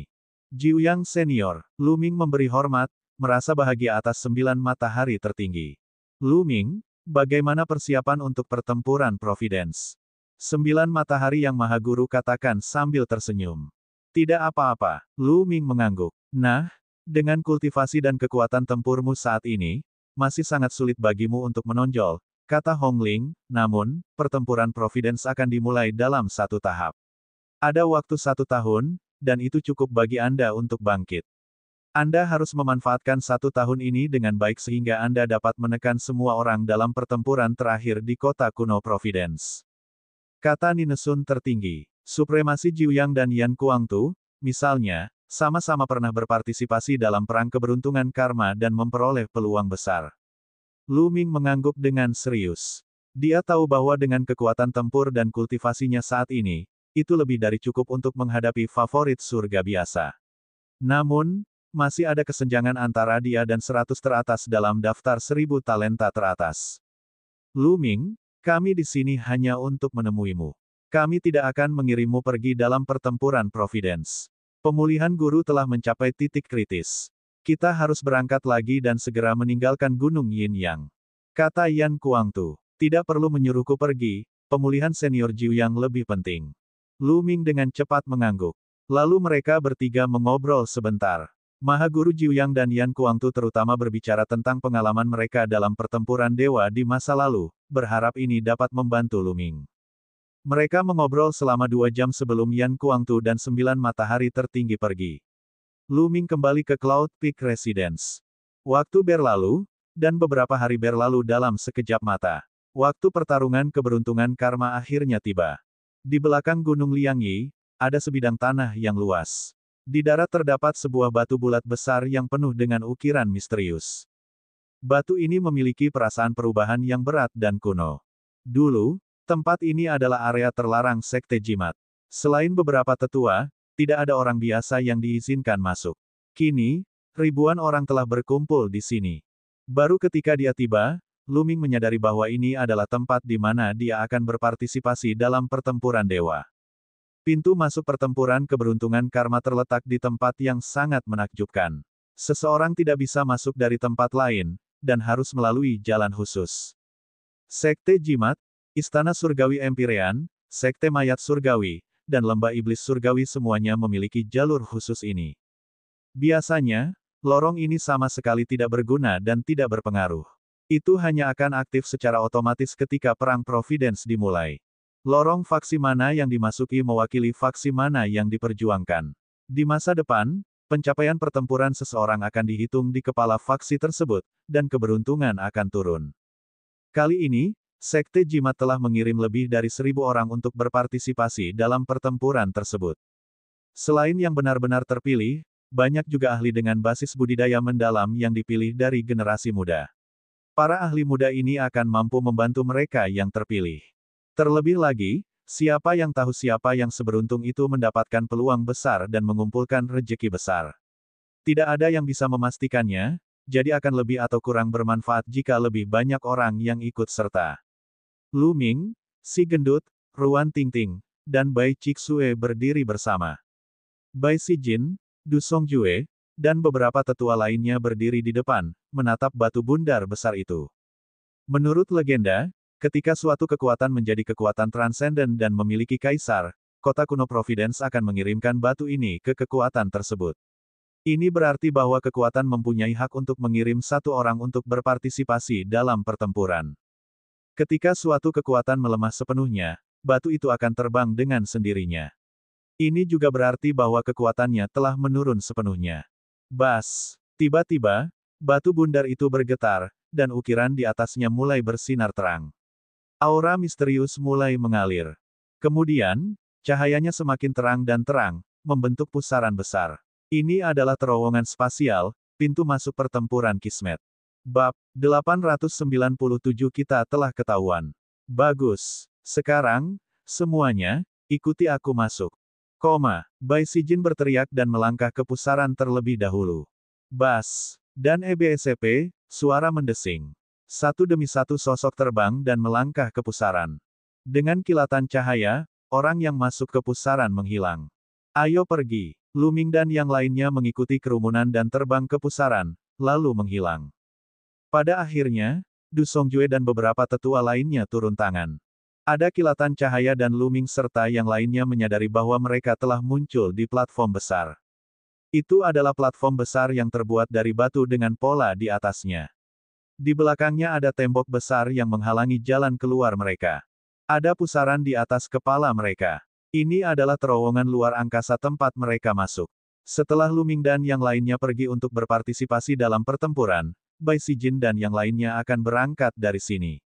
Jiuyang Senior, Lu Ming memberi hormat, merasa bahagia atas 9 matahari tertinggi. Lu Ming, bagaimana persiapan untuk pertempuran Providence? 9 matahari yang Mahaguru katakan sambil tersenyum. Tidak apa-apa, Lu Ming mengangguk. Nah, dengan kultivasi dan kekuatan tempurmu saat ini, masih sangat sulit bagimu untuk menonjol, kata Hong Ling, namun, pertempuran Providence akan dimulai dalam satu tahap. Ada waktu 1 tahun, dan itu cukup bagi Anda untuk bangkit. Anda harus memanfaatkan 1 tahun ini dengan baik sehingga Anda dapat menekan semua orang dalam pertempuran terakhir di kota kuno Providence. Kata Ninesun tertinggi, supremasi Jiuyang dan Yan Kuangtu, misalnya, sama-sama pernah berpartisipasi dalam perang keberuntungan karma dan memperoleh peluang besar. Lu Ming mengangguk dengan serius. Dia tahu bahwa dengan kekuatan tempur dan kultivasinya saat ini, itu lebih dari cukup untuk menghadapi favorit surga biasa. Namun, masih ada kesenjangan antara dia dan 100 teratas dalam daftar 1000 talenta teratas. Lu Ming, kami di sini hanya untuk menemuimu. Kami tidak akan mengirimmu pergi dalam pertempuran Providence. Pemulihan guru telah mencapai titik kritis. Kita harus berangkat lagi dan segera meninggalkan Gunung Yin Yang. Kata Yan Kuangtu, tidak perlu menyuruhku pergi, pemulihan senior Jiuyang lebih penting. Lu Ming dengan cepat mengangguk. Lalu mereka bertiga mengobrol sebentar. Mahaguru Jiuyang dan Yan Kuangtu terutama berbicara tentang pengalaman mereka dalam pertempuran dewa di masa lalu, berharap ini dapat membantu Lu Ming. Mereka mengobrol selama 2 jam sebelum Yan Kuangtu dan 9 matahari tertinggi pergi. Lu Ming kembali ke Cloud Peak Residence. Waktu berlalu, dan beberapa hari berlalu dalam sekejap mata. Waktu pertarungan keberuntungan karma akhirnya tiba. Di belakang Gunung Liangyi, ada sebidang tanah yang luas. Di darat terdapat sebuah batu bulat besar yang penuh dengan ukiran misterius. Batu ini memiliki perasaan perubahan yang berat dan kuno. Dulu, tempat ini adalah area terlarang Sekte Jimat. Selain beberapa tetua, tidak ada orang biasa yang diizinkan masuk. Kini, ribuan orang telah berkumpul di sini. Baru ketika dia tiba, Lu Ming menyadari bahwa ini adalah tempat di mana dia akan berpartisipasi dalam pertempuran dewa. Pintu masuk pertempuran keberuntungan karma terletak di tempat yang sangat menakjubkan. Seseorang tidak bisa masuk dari tempat lain, dan harus melalui jalan khusus. Sekte Jimat, Istana Surgawi Empyrean, Sekte Mayat Surgawi, dan Lembah Iblis Surgawi semuanya memiliki jalur khusus ini. Biasanya, lorong ini sama sekali tidak berguna dan tidak berpengaruh. Itu hanya akan aktif secara otomatis ketika perang Providence dimulai. Lorong faksi mana yang dimasuki mewakili faksi mana yang diperjuangkan. Di masa depan, pencapaian pertempuran seseorang akan dihitung di kepala faksi tersebut, dan keberuntungan akan turun. Kali ini, Sekte Jimat telah mengirim lebih dari 1.000 orang untuk berpartisipasi dalam pertempuran tersebut. Selain yang benar-benar terpilih, banyak juga ahli dengan basis budidaya mendalam yang dipilih dari generasi muda. Para ahli muda ini akan mampu membantu mereka yang terpilih. Terlebih lagi, siapa yang tahu siapa yang seberuntung itu mendapatkan peluang besar dan mengumpulkan rejeki besar. Tidak ada yang bisa memastikannya, jadi akan lebih atau kurang bermanfaat jika lebih banyak orang yang ikut serta. Lu Ming, Si Gendut, Ruan Tingting, dan Bai Chixue berdiri bersama. Bai Sijin, Du Songjue, dan beberapa tetua lainnya berdiri di depan, menatap batu bundar besar itu. Menurut legenda, ketika suatu kekuatan menjadi kekuatan transenden dan memiliki kaisar, kota kuno Providence akan mengirimkan batu ini ke kekuatan tersebut. Ini berarti bahwa kekuatan mempunyai hak untuk mengirim satu orang untuk berpartisipasi dalam pertempuran. Ketika suatu kekuatan melemah sepenuhnya, batu itu akan terbang dengan sendirinya. Ini juga berarti bahwa kekuatannya telah menurun sepenuhnya. Bas! Tiba-tiba, batu bundar itu bergetar, dan ukiran di atasnya mulai bersinar terang. Aura misterius mulai mengalir. Kemudian, cahayanya semakin terang dan terang, membentuk pusaran besar. Ini adalah terowongan spasial, pintu masuk pertempuran Kismet. Bab 897 kita telah ketahuan. Bagus. Sekarang, semuanya, ikuti aku masuk. Bai Sijin berteriak dan melangkah ke pusaran terlebih dahulu. Bas. Dan EBSP, suara mendesing. Satu demi satu sosok terbang dan melangkah ke pusaran. Dengan kilatan cahaya, orang yang masuk ke pusaran menghilang. Ayo pergi. Lu Ming dan yang lainnya mengikuti kerumunan dan terbang ke pusaran, lalu menghilang. Pada akhirnya, Du Songjue dan beberapa tetua lainnya turun tangan. Ada kilatan cahaya dan Lu Ming serta yang lainnya menyadari bahwa mereka telah muncul di platform besar. Itu adalah platform besar yang terbuat dari batu dengan pola di atasnya. Di belakangnya ada tembok besar yang menghalangi jalan keluar mereka. Ada pusaran di atas kepala mereka. Ini adalah terowongan luar angkasa tempat mereka masuk. Setelah Lu Ming dan yang lainnya pergi untuk berpartisipasi dalam pertempuran, Bai Sijin dan yang lainnya akan berangkat dari sini.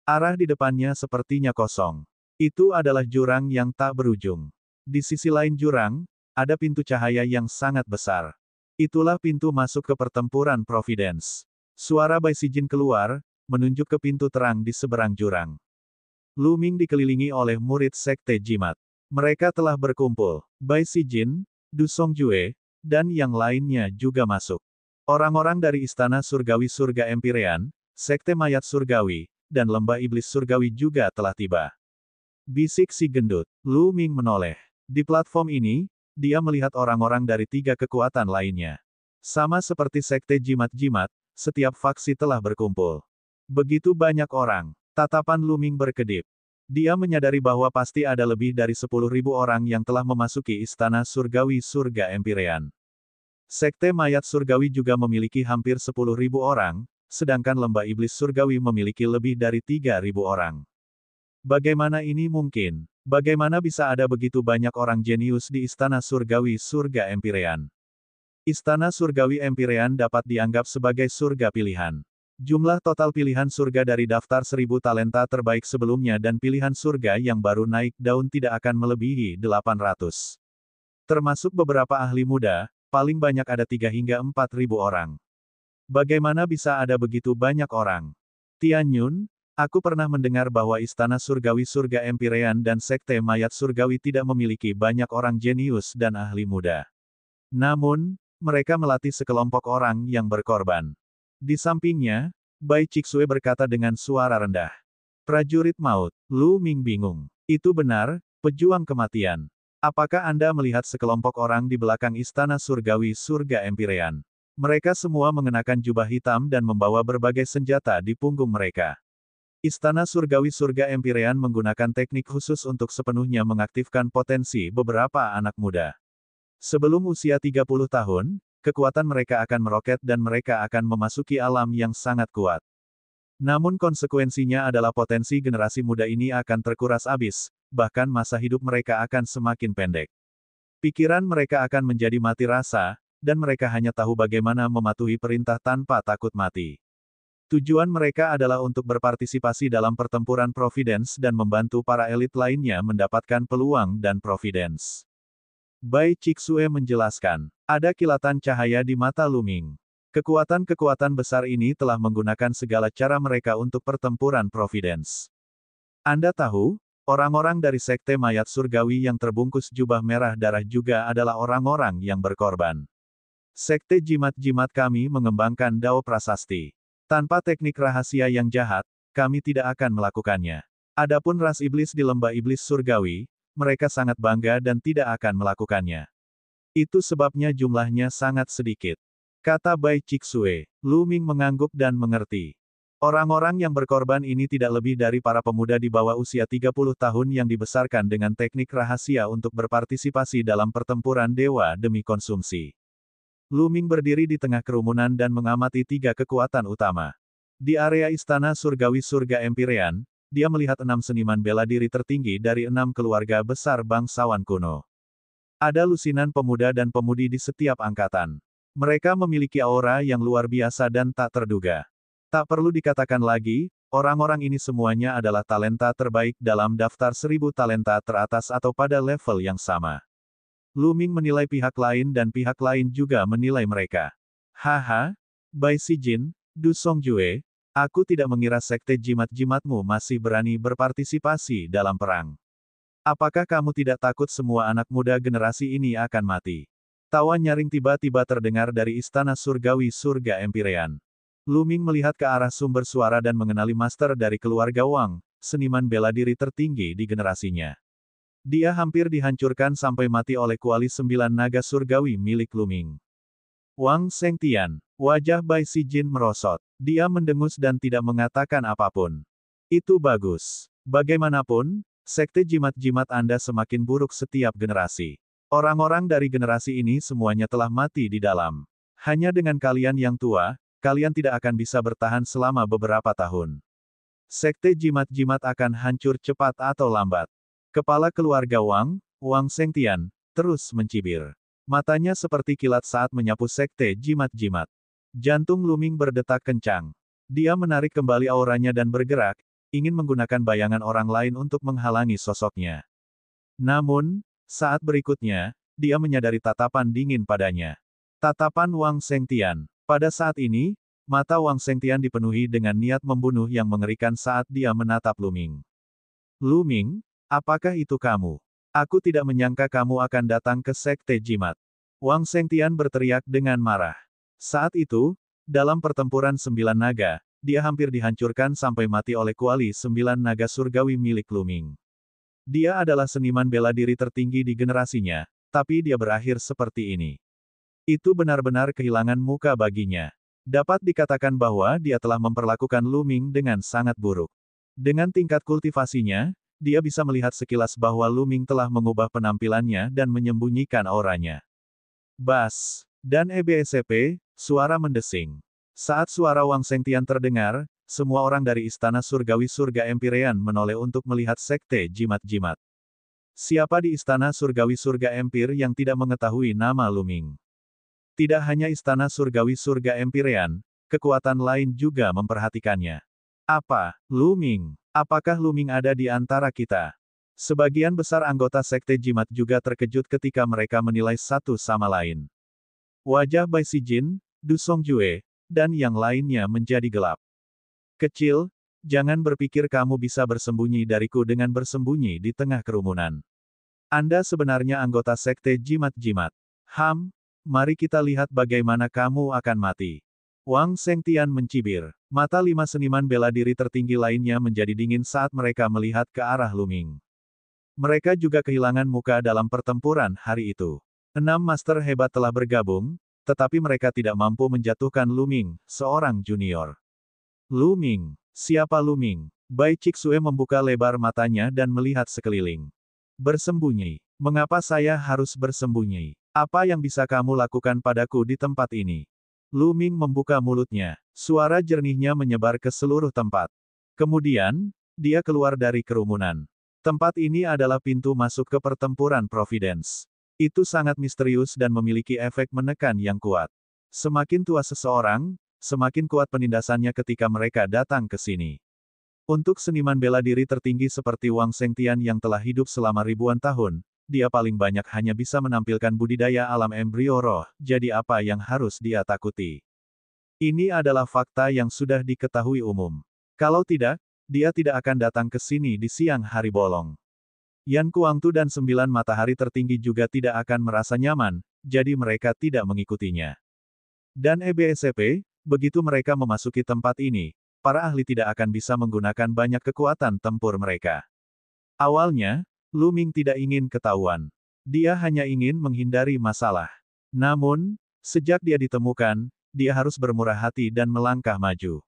Arah di depannya sepertinya kosong. Itu adalah jurang yang tak berujung. Di sisi lain jurang, ada pintu cahaya yang sangat besar. Itulah pintu masuk ke pertempuran Providence. Suara Bai Sijin keluar, menunjuk ke pintu terang di seberang jurang. Lu Ming dikelilingi oleh murid Sekte Jimat. Mereka telah berkumpul. Bai Sijin, Du Songjue, dan yang lainnya juga masuk. Orang-orang dari Istana Surgawi Surga Empyrean, Sekte Mayat Surgawi, dan Lembah Iblis Surgawi juga telah tiba. Bisik si gendut. Lu Ming menoleh. Di platform ini, dia melihat orang-orang dari 3 kekuatan lainnya. Sama seperti Sekte Jimat-Jimat, setiap faksi telah berkumpul. Begitu banyak orang. Tatapan Lu Ming berkedip. Dia menyadari bahwa pasti ada lebih dari 10.000 orang yang telah memasuki Istana Surgawi Surga Empyrean. Sekte Mayat Surgawi juga memiliki hampir 10.000 orang, sedangkan Lembah Iblis Surgawi memiliki lebih dari 3.000 orang. Bagaimana ini mungkin? Bagaimana bisa ada begitu banyak orang jenius di Istana Surgawi Surga Empyrean? Istana Surgawi Empyrean dapat dianggap sebagai surga pilihan. Jumlah total pilihan surga dari daftar 1.000 talenta terbaik sebelumnya dan pilihan surga yang baru naik daun tidak akan melebihi 800. Termasuk beberapa ahli muda, paling banyak ada 3 hingga 4.000 orang. Bagaimana bisa ada begitu banyak orang? Tian Yun, aku pernah mendengar bahwa Istana Surgawi Surga Empyrean dan Sekte Mayat Surgawi tidak memiliki banyak orang jenius dan ahli muda. Namun, mereka melatih sekelompok orang yang berkorban. Di sampingnya, Bai Chixue berkata dengan suara rendah. Prajurit maut. Lu Ming bingung. Itu benar, pejuang kematian. Apakah Anda melihat sekelompok orang di belakang Istana Surgawi Surga Empyrean? Mereka semua mengenakan jubah hitam dan membawa berbagai senjata di punggung mereka. Istana Surgawi Surga Empyrean menggunakan teknik khusus untuk sepenuhnya mengaktifkan potensi beberapa anak muda. Sebelum usia 30 tahun, kekuatan mereka akan meroket dan mereka akan memasuki alam yang sangat kuat. Namun konsekuensinya adalah potensi generasi muda ini akan terkuras habis, bahkan masa hidup mereka akan semakin pendek. Pikiran mereka akan menjadi mati rasa, dan mereka hanya tahu bagaimana mematuhi perintah tanpa takut mati. Tujuan mereka adalah untuk berpartisipasi dalam pertempuran Providence dan membantu para elit lainnya mendapatkan peluang dan Providence. Bai Chixue menjelaskan, ada kilatan cahaya di mata Lu Ming. Kekuatan-kekuatan besar ini telah menggunakan segala cara mereka untuk pertempuran Providence. Anda tahu, orang-orang dari Sekte Mayat Surgawi yang terbungkus jubah merah darah juga adalah orang-orang yang berkorban. Sekte Jimat-Jimat kami mengembangkan Dao Prasasti. Tanpa teknik rahasia yang jahat, kami tidak akan melakukannya. Adapun ras iblis di lembah iblis surgawi, mereka sangat bangga dan tidak akan melakukannya. Itu sebabnya jumlahnya sangat sedikit. Kata Bai Chixue. Lu Ming mengangguk dan mengerti. Orang-orang yang berkorban ini tidak lebih dari para pemuda di bawah usia 30 tahun yang dibesarkan dengan teknik rahasia untuk berpartisipasi dalam pertempuran dewa demi konsumsi. Lu Ming berdiri di tengah kerumunan dan mengamati tiga kekuatan utama. Di area istana surgawi surga Empyrean, dia melihat 6 seniman bela diri tertinggi dari 6 keluarga besar bangsawan kuno. Ada lusinan pemuda dan pemudi di setiap angkatan. Mereka memiliki aura yang luar biasa dan tak terduga. Tak perlu dikatakan lagi, orang-orang ini semuanya adalah talenta terbaik dalam daftar 1000 talenta teratas atau pada level yang sama. Lu Ming menilai pihak lain dan pihak lain juga menilai mereka. Haha, Bai Sijin, Du Songjue, aku tidak mengira sekte jimat-jimatmu masih berani berpartisipasi dalam perang. Apakah kamu tidak takut semua anak muda generasi ini akan mati? Tawa nyaring tiba-tiba terdengar dari istana surgawi surga Empyrean. Lu Ming melihat ke arah sumber suara dan mengenali master dari keluarga Wang, seniman bela diri tertinggi di generasinya. Dia hampir dihancurkan sampai mati oleh kuali 9 naga surgawi milik Lu Ming. Wang Shengtian, wajah Bai Sijin merosot. Dia mendengus dan tidak mengatakan apapun. Itu bagus. Bagaimanapun, sekte jimat-jimat Anda semakin buruk setiap generasi. Orang-orang dari generasi ini semuanya telah mati di dalam. Hanya dengan kalian yang tua, kalian tidak akan bisa bertahan selama beberapa tahun. Sekte jimat-jimat akan hancur cepat atau lambat. Kepala keluarga Wang, Wang Shengtian, terus mencibir. Matanya seperti kilat saat menyapu sekte jimat-jimat. Jantung Lu Ming berdetak kencang. Dia menarik kembali auranya dan bergerak, ingin menggunakan bayangan orang lain untuk menghalangi sosoknya. Namun, saat berikutnya, dia menyadari tatapan dingin padanya. Tatapan Wang Shengtian. Pada saat ini, mata Wang Shengtian dipenuhi dengan niat membunuh yang mengerikan saat dia menatap Lu Ming. Lu Ming, apakah itu kamu? Aku tidak menyangka kamu akan datang ke sekte jimat. Wang Shengtian berteriak dengan marah. Saat itu, dalam pertempuran 9 naga, dia hampir dihancurkan sampai mati oleh kuali 9 naga surgawi milik Lu Ming. Dia adalah seniman bela diri tertinggi di generasinya, tapi dia berakhir seperti ini. Itu benar-benar kehilangan muka baginya. Dapat dikatakan bahwa dia telah memperlakukan Lu Ming dengan sangat buruk. Dengan tingkat kultivasinya, dia bisa melihat sekilas bahwa Lu Ming telah mengubah penampilannya dan menyembunyikan auranya. Bas! Dan EBSP, suara mendesing. Saat suara Wang Shengtian terdengar, semua orang dari istana surgawi surga Empyrean menoleh untuk melihat sekte jimat-jimat. Siapa di istana surgawi surga Empyre yang tidak mengetahui nama Lu Ming? Tidak hanya istana surgawi surga Empyrean, kekuatan lain juga memperhatikannya. Apa, Lu Ming? Apakah Lu Ming ada di antara kita? Sebagian besar anggota sekte jimat juga terkejut ketika mereka menilai satu sama lain. Wajah Bai Sijin, Du Songjue, dan yang lainnya menjadi gelap. Kecil, jangan berpikir kamu bisa bersembunyi dariku dengan bersembunyi di tengah kerumunan. Anda sebenarnya anggota sekte jimat-jimat. Mari kita lihat bagaimana kamu akan mati. Wang Shengtian mencibir. Mata 5 seniman bela diri tertinggi lainnya menjadi dingin saat mereka melihat ke arah Lu Ming. Mereka juga kehilangan muka dalam pertempuran hari itu. 6 master hebat telah bergabung, tetapi mereka tidak mampu menjatuhkan Lu Ming, seorang junior. Lu Ming. Siapa Lu Ming? Bai Chixue membuka lebar matanya dan melihat sekeliling. Bersembunyi. Mengapa saya harus bersembunyi? Apa yang bisa kamu lakukan padaku di tempat ini? Lu Ming membuka mulutnya. Suara jernihnya menyebar ke seluruh tempat. Kemudian, dia keluar dari kerumunan. Tempat ini adalah pintu masuk ke pertempuran Providence. Itu sangat misterius dan memiliki efek menekan yang kuat. Semakin tua seseorang, semakin kuat penindasannya ketika mereka datang ke sini. Untuk seniman bela diri tertinggi seperti Wang Shengtian yang telah hidup selama ribuan tahun, dia paling banyak hanya bisa menampilkan budidaya alam embrio roh, jadi apa yang harus dia takuti? Ini adalah fakta yang sudah diketahui umum. Kalau tidak, dia tidak akan datang ke sini di siang hari bolong. Yan Kuangtu dan 9 matahari tertinggi juga tidak akan merasa nyaman, jadi mereka tidak mengikutinya. Dan EBSCP, begitu mereka memasuki tempat ini, para ahli tidak akan bisa menggunakan banyak kekuatan tempur mereka. Awalnya, Lu Ming tidak ingin ketahuan. Dia hanya ingin menghindari masalah. Namun, sejak dia ditemukan, dia harus bermurah hati dan melangkah maju.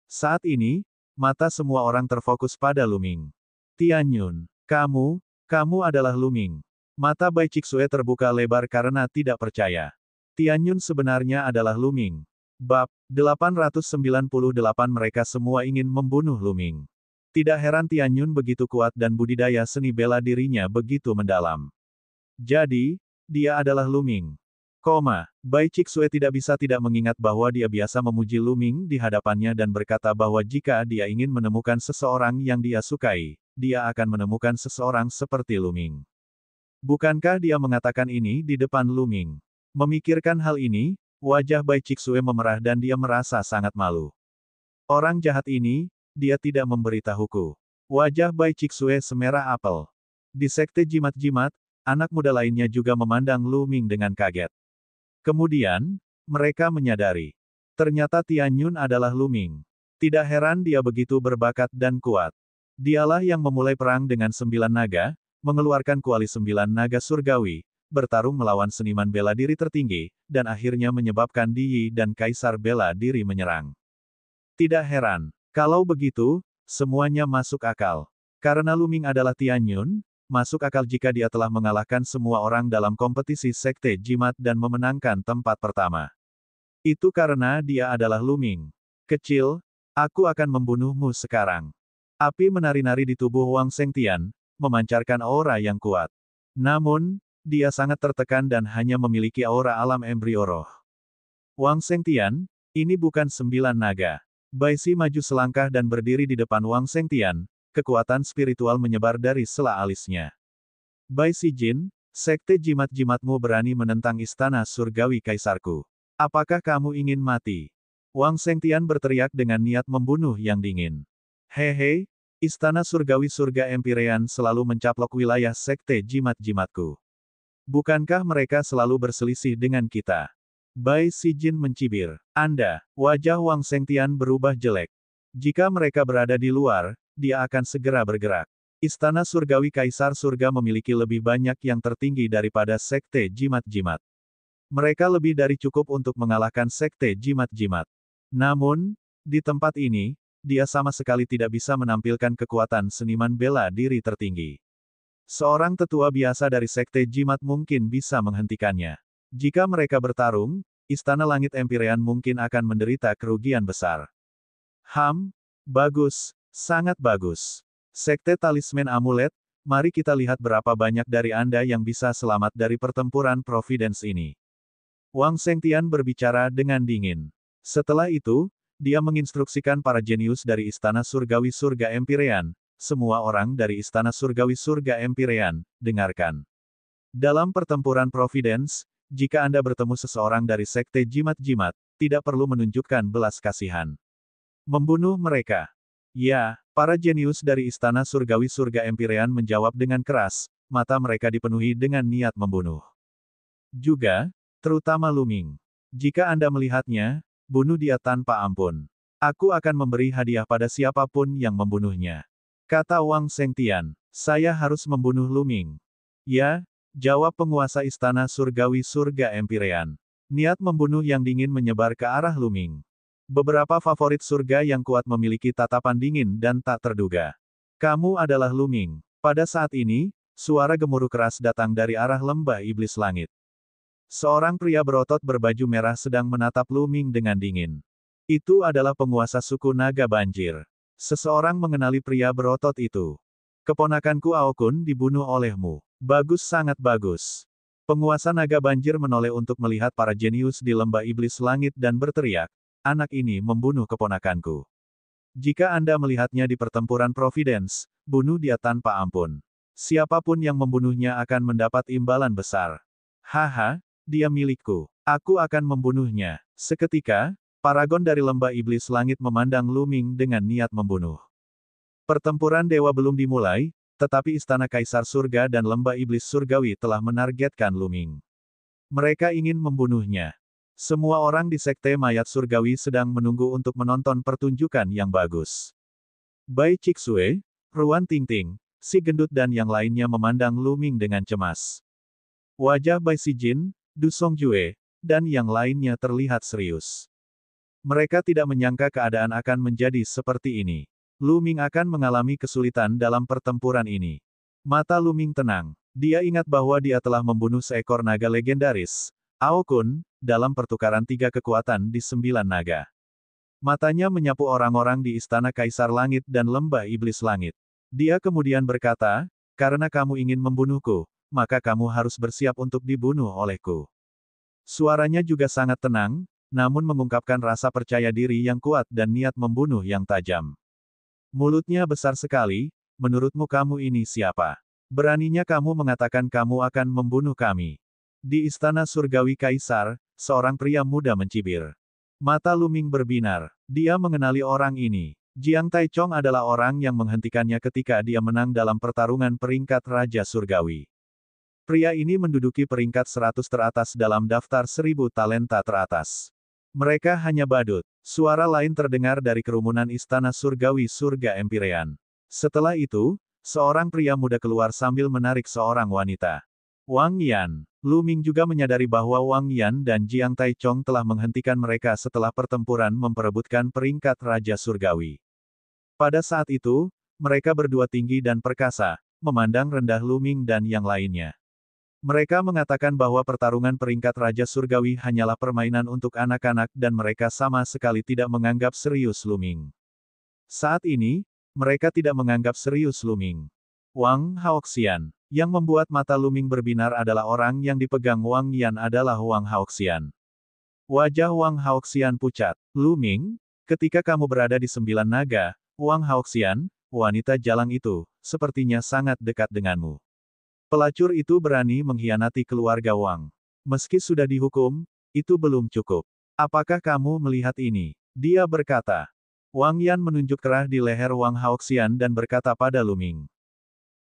Saat ini, mata semua orang terfokus pada Lu Ming. Tianyun. Kamu adalah Lu Ming. Mata Bai Chixue terbuka lebar karena tidak percaya. Tianyun sebenarnya adalah Lu Ming. Bab 898 mereka semua ingin membunuh Lu Ming. Tidak heran Tianyun begitu kuat dan budidaya seni bela dirinya begitu mendalam. Jadi, dia adalah Lu Ming. Bai Chixue tidak bisa tidak mengingat bahwa dia biasa memuji Lu Ming di hadapannya dan berkata bahwa jika dia ingin menemukan seseorang yang dia sukai, dia akan menemukan seseorang seperti Lu Ming. Bukankah dia mengatakan ini di depan Lu Ming? Memikirkan hal ini, wajah Bai Chixue memerah dan dia merasa sangat malu. Orang jahat ini, dia tidak memberitahuku. Wajah Bai Chixue semerah apel. Di sekte jimat-jimat, anak muda lainnya juga memandang Lu Ming dengan kaget. Kemudian, mereka menyadari. Ternyata Tianyun adalah Lu Ming. Tidak heran dia begitu berbakat dan kuat. Dialah yang memulai perang dengan 9 naga, mengeluarkan kuali 9 naga surgawi, bertarung melawan seniman bela diri tertinggi, dan akhirnya menyebabkan Di Yi dan Kaisar bela diri menyerang. Tidak heran. Kalau begitu, semuanya masuk akal. Karena Lu Ming adalah Tianyun, masuk akal jika dia telah mengalahkan semua orang dalam kompetisi sekte jimat dan memenangkan tempat pertama. Itu karena dia adalah Lu Ming. Kecil, aku akan membunuhmu sekarang. Api menari-nari di tubuh Wang Shengtian, memancarkan aura yang kuat. Namun, dia sangat tertekan dan hanya memiliki aura alam embrio roh. Wang Shengtian, ini bukan 9 naga. Bai Si maju selangkah dan berdiri di depan Wang Shengtian, kekuatan spiritual menyebar dari sela alisnya. Bai Si Jin, sekte jimat-jimatmu berani menentang istana surgawi kaisarku. Apakah kamu ingin mati? Wang Shengtian berteriak dengan niat membunuh yang dingin. Hehe, istana surgawi surga Empirean selalu mencaplok wilayah sekte jimat-jimatku. Bukankah mereka selalu berselisih dengan kita? Bai Si Jin mencibir. Wajah Wang Shengtian berubah jelek. Jika mereka berada di luar, dia akan segera bergerak. Istana surgawi kaisar surga memiliki lebih banyak yang tertinggi daripada sekte jimat-jimat. Mereka lebih dari cukup untuk mengalahkan sekte jimat-jimat. Namun, di tempat ini, dia sama sekali tidak bisa menampilkan kekuatan seniman bela diri tertinggi. Seorang tetua biasa dari sekte jimat mungkin bisa menghentikannya. Jika mereka bertarung, Istana Langit Empirean mungkin akan menderita kerugian besar. Bagus, sangat bagus. Sekte Talisman Amulet, mari kita lihat berapa banyak dari Anda yang bisa selamat dari pertempuran Providence ini. Wang Shengtian berbicara dengan dingin. Setelah itu, dia menginstruksikan para jenius dari Istana Surgawi Surga Empirean, semua orang dari Istana Surgawi Surga Empirean, dengarkan. Dalam pertempuran Providence, jika Anda bertemu seseorang dari sekte jimat-jimat, tidak perlu menunjukkan belas kasihan. Membunuh mereka. Ya, para jenius dari Istana Surgawi Surga Empirean menjawab dengan keras, mata mereka dipenuhi dengan niat membunuh. Juga, terutama Lu Ming. Jika Anda melihatnya, bunuh dia tanpa ampun. Aku akan memberi hadiah pada siapapun yang membunuhnya. Kata Wang Shengtian, saya harus membunuh Lu Ming. Ya, jawab penguasa Istana Surgawi Surga Empirean. Niat membunuh yang dingin menyebar ke arah Lu Ming. Beberapa favorit surga yang kuat memiliki tatapan dingin dan tak terduga. Kamu adalah Lu Ming. Pada saat ini, suara gemuruh keras datang dari arah lembah iblis langit. Seorang pria berotot berbaju merah sedang menatap Lu Ming dengan dingin. Itu adalah penguasa suku naga banjir. Seseorang mengenali pria berotot itu. Keponakanku Aokun dibunuh olehmu. Bagus, sangat bagus. Penguasa naga banjir menoleh untuk melihat para jenius di lembah iblis langit dan berteriak, anak ini membunuh keponakanku. Jika Anda melihatnya di pertempuran Providence, bunuh dia tanpa ampun. Siapapun yang membunuhnya akan mendapat imbalan besar. Haha, dia milikku. Aku akan membunuhnya. Seketika, paragon dari lembah iblis langit memandang Lu Ming dengan niat membunuh. Pertempuran dewa belum dimulai, tetapi istana kaisar surga dan lembah iblis surgawi telah menargetkan Lu Ming. Mereka ingin membunuhnya. Semua orang di sekte mayat surgawi sedang menunggu untuk menonton pertunjukan yang bagus. Bai Cixue, Ruan Tingting, si gendut dan yang lainnya memandang Lu Ming dengan cemas. Wajah Bai Sijin, Du Songjue, dan yang lainnya terlihat serius. Mereka tidak menyangka keadaan akan menjadi seperti ini. Lu Ming akan mengalami kesulitan dalam pertempuran ini. Mata Lu Ming tenang. Dia ingat bahwa dia telah membunuh seekor naga legendaris, Aokun, dalam pertukaran 3 kekuatan di 9 naga. Matanya menyapu orang-orang di istana kaisar langit dan lembah iblis langit. Dia kemudian berkata, karena kamu ingin membunuhku, maka kamu harus bersiap untuk dibunuh olehku. Suaranya juga sangat tenang, namun mengungkapkan rasa percaya diri yang kuat dan niat membunuh yang tajam. Mulutnya besar sekali, menurutmu kamu ini siapa? Beraninya kamu mengatakan kamu akan membunuh kami. Di istana surgawi kaisar, seorang pria muda mencibir. Mata Lu Ming berbinar. Dia mengenali orang ini. Jiang Taichong adalah orang yang menghentikannya ketika dia menang dalam pertarungan peringkat Raja Surgawi. Pria ini menduduki peringkat 100 teratas dalam daftar 1000 talenta teratas. Mereka hanya badut. Suara lain terdengar dari kerumunan istana surgawi surga Empirean. Setelah itu, seorang pria muda keluar sambil menarik seorang wanita. Wang Yan. Lu Ming juga menyadari bahwa Wang Yan dan Jiang Taichong telah menghentikan mereka setelah pertempuran memperebutkan peringkat Raja Surgawi. Pada saat itu, mereka berdua tinggi dan perkasa, memandang rendah Lu Ming dan yang lainnya. Mereka mengatakan bahwa pertarungan peringkat Raja Surgawi hanyalah permainan untuk anak-anak dan mereka sama sekali tidak menganggap serius Lu Ming. Saat ini, mereka tidak menganggap serius Lu Ming. Wang Haoxian. Yang membuat mata Lu Ming berbinar adalah orang yang dipegang Wang Yan adalah Wang Haoxian. Wajah Wang Haoxian pucat. Lu Ming, ketika kamu berada di 9 naga, Wang Haoxian, wanita jalang itu, sepertinya sangat dekat denganmu. Pelacur itu berani mengkhianati keluarga Wang. Meski sudah dihukum, itu belum cukup. Apakah kamu melihat ini? Dia berkata. Wang Yan menunjuk kerah di leher Wang Haoxian dan berkata pada Lu Ming.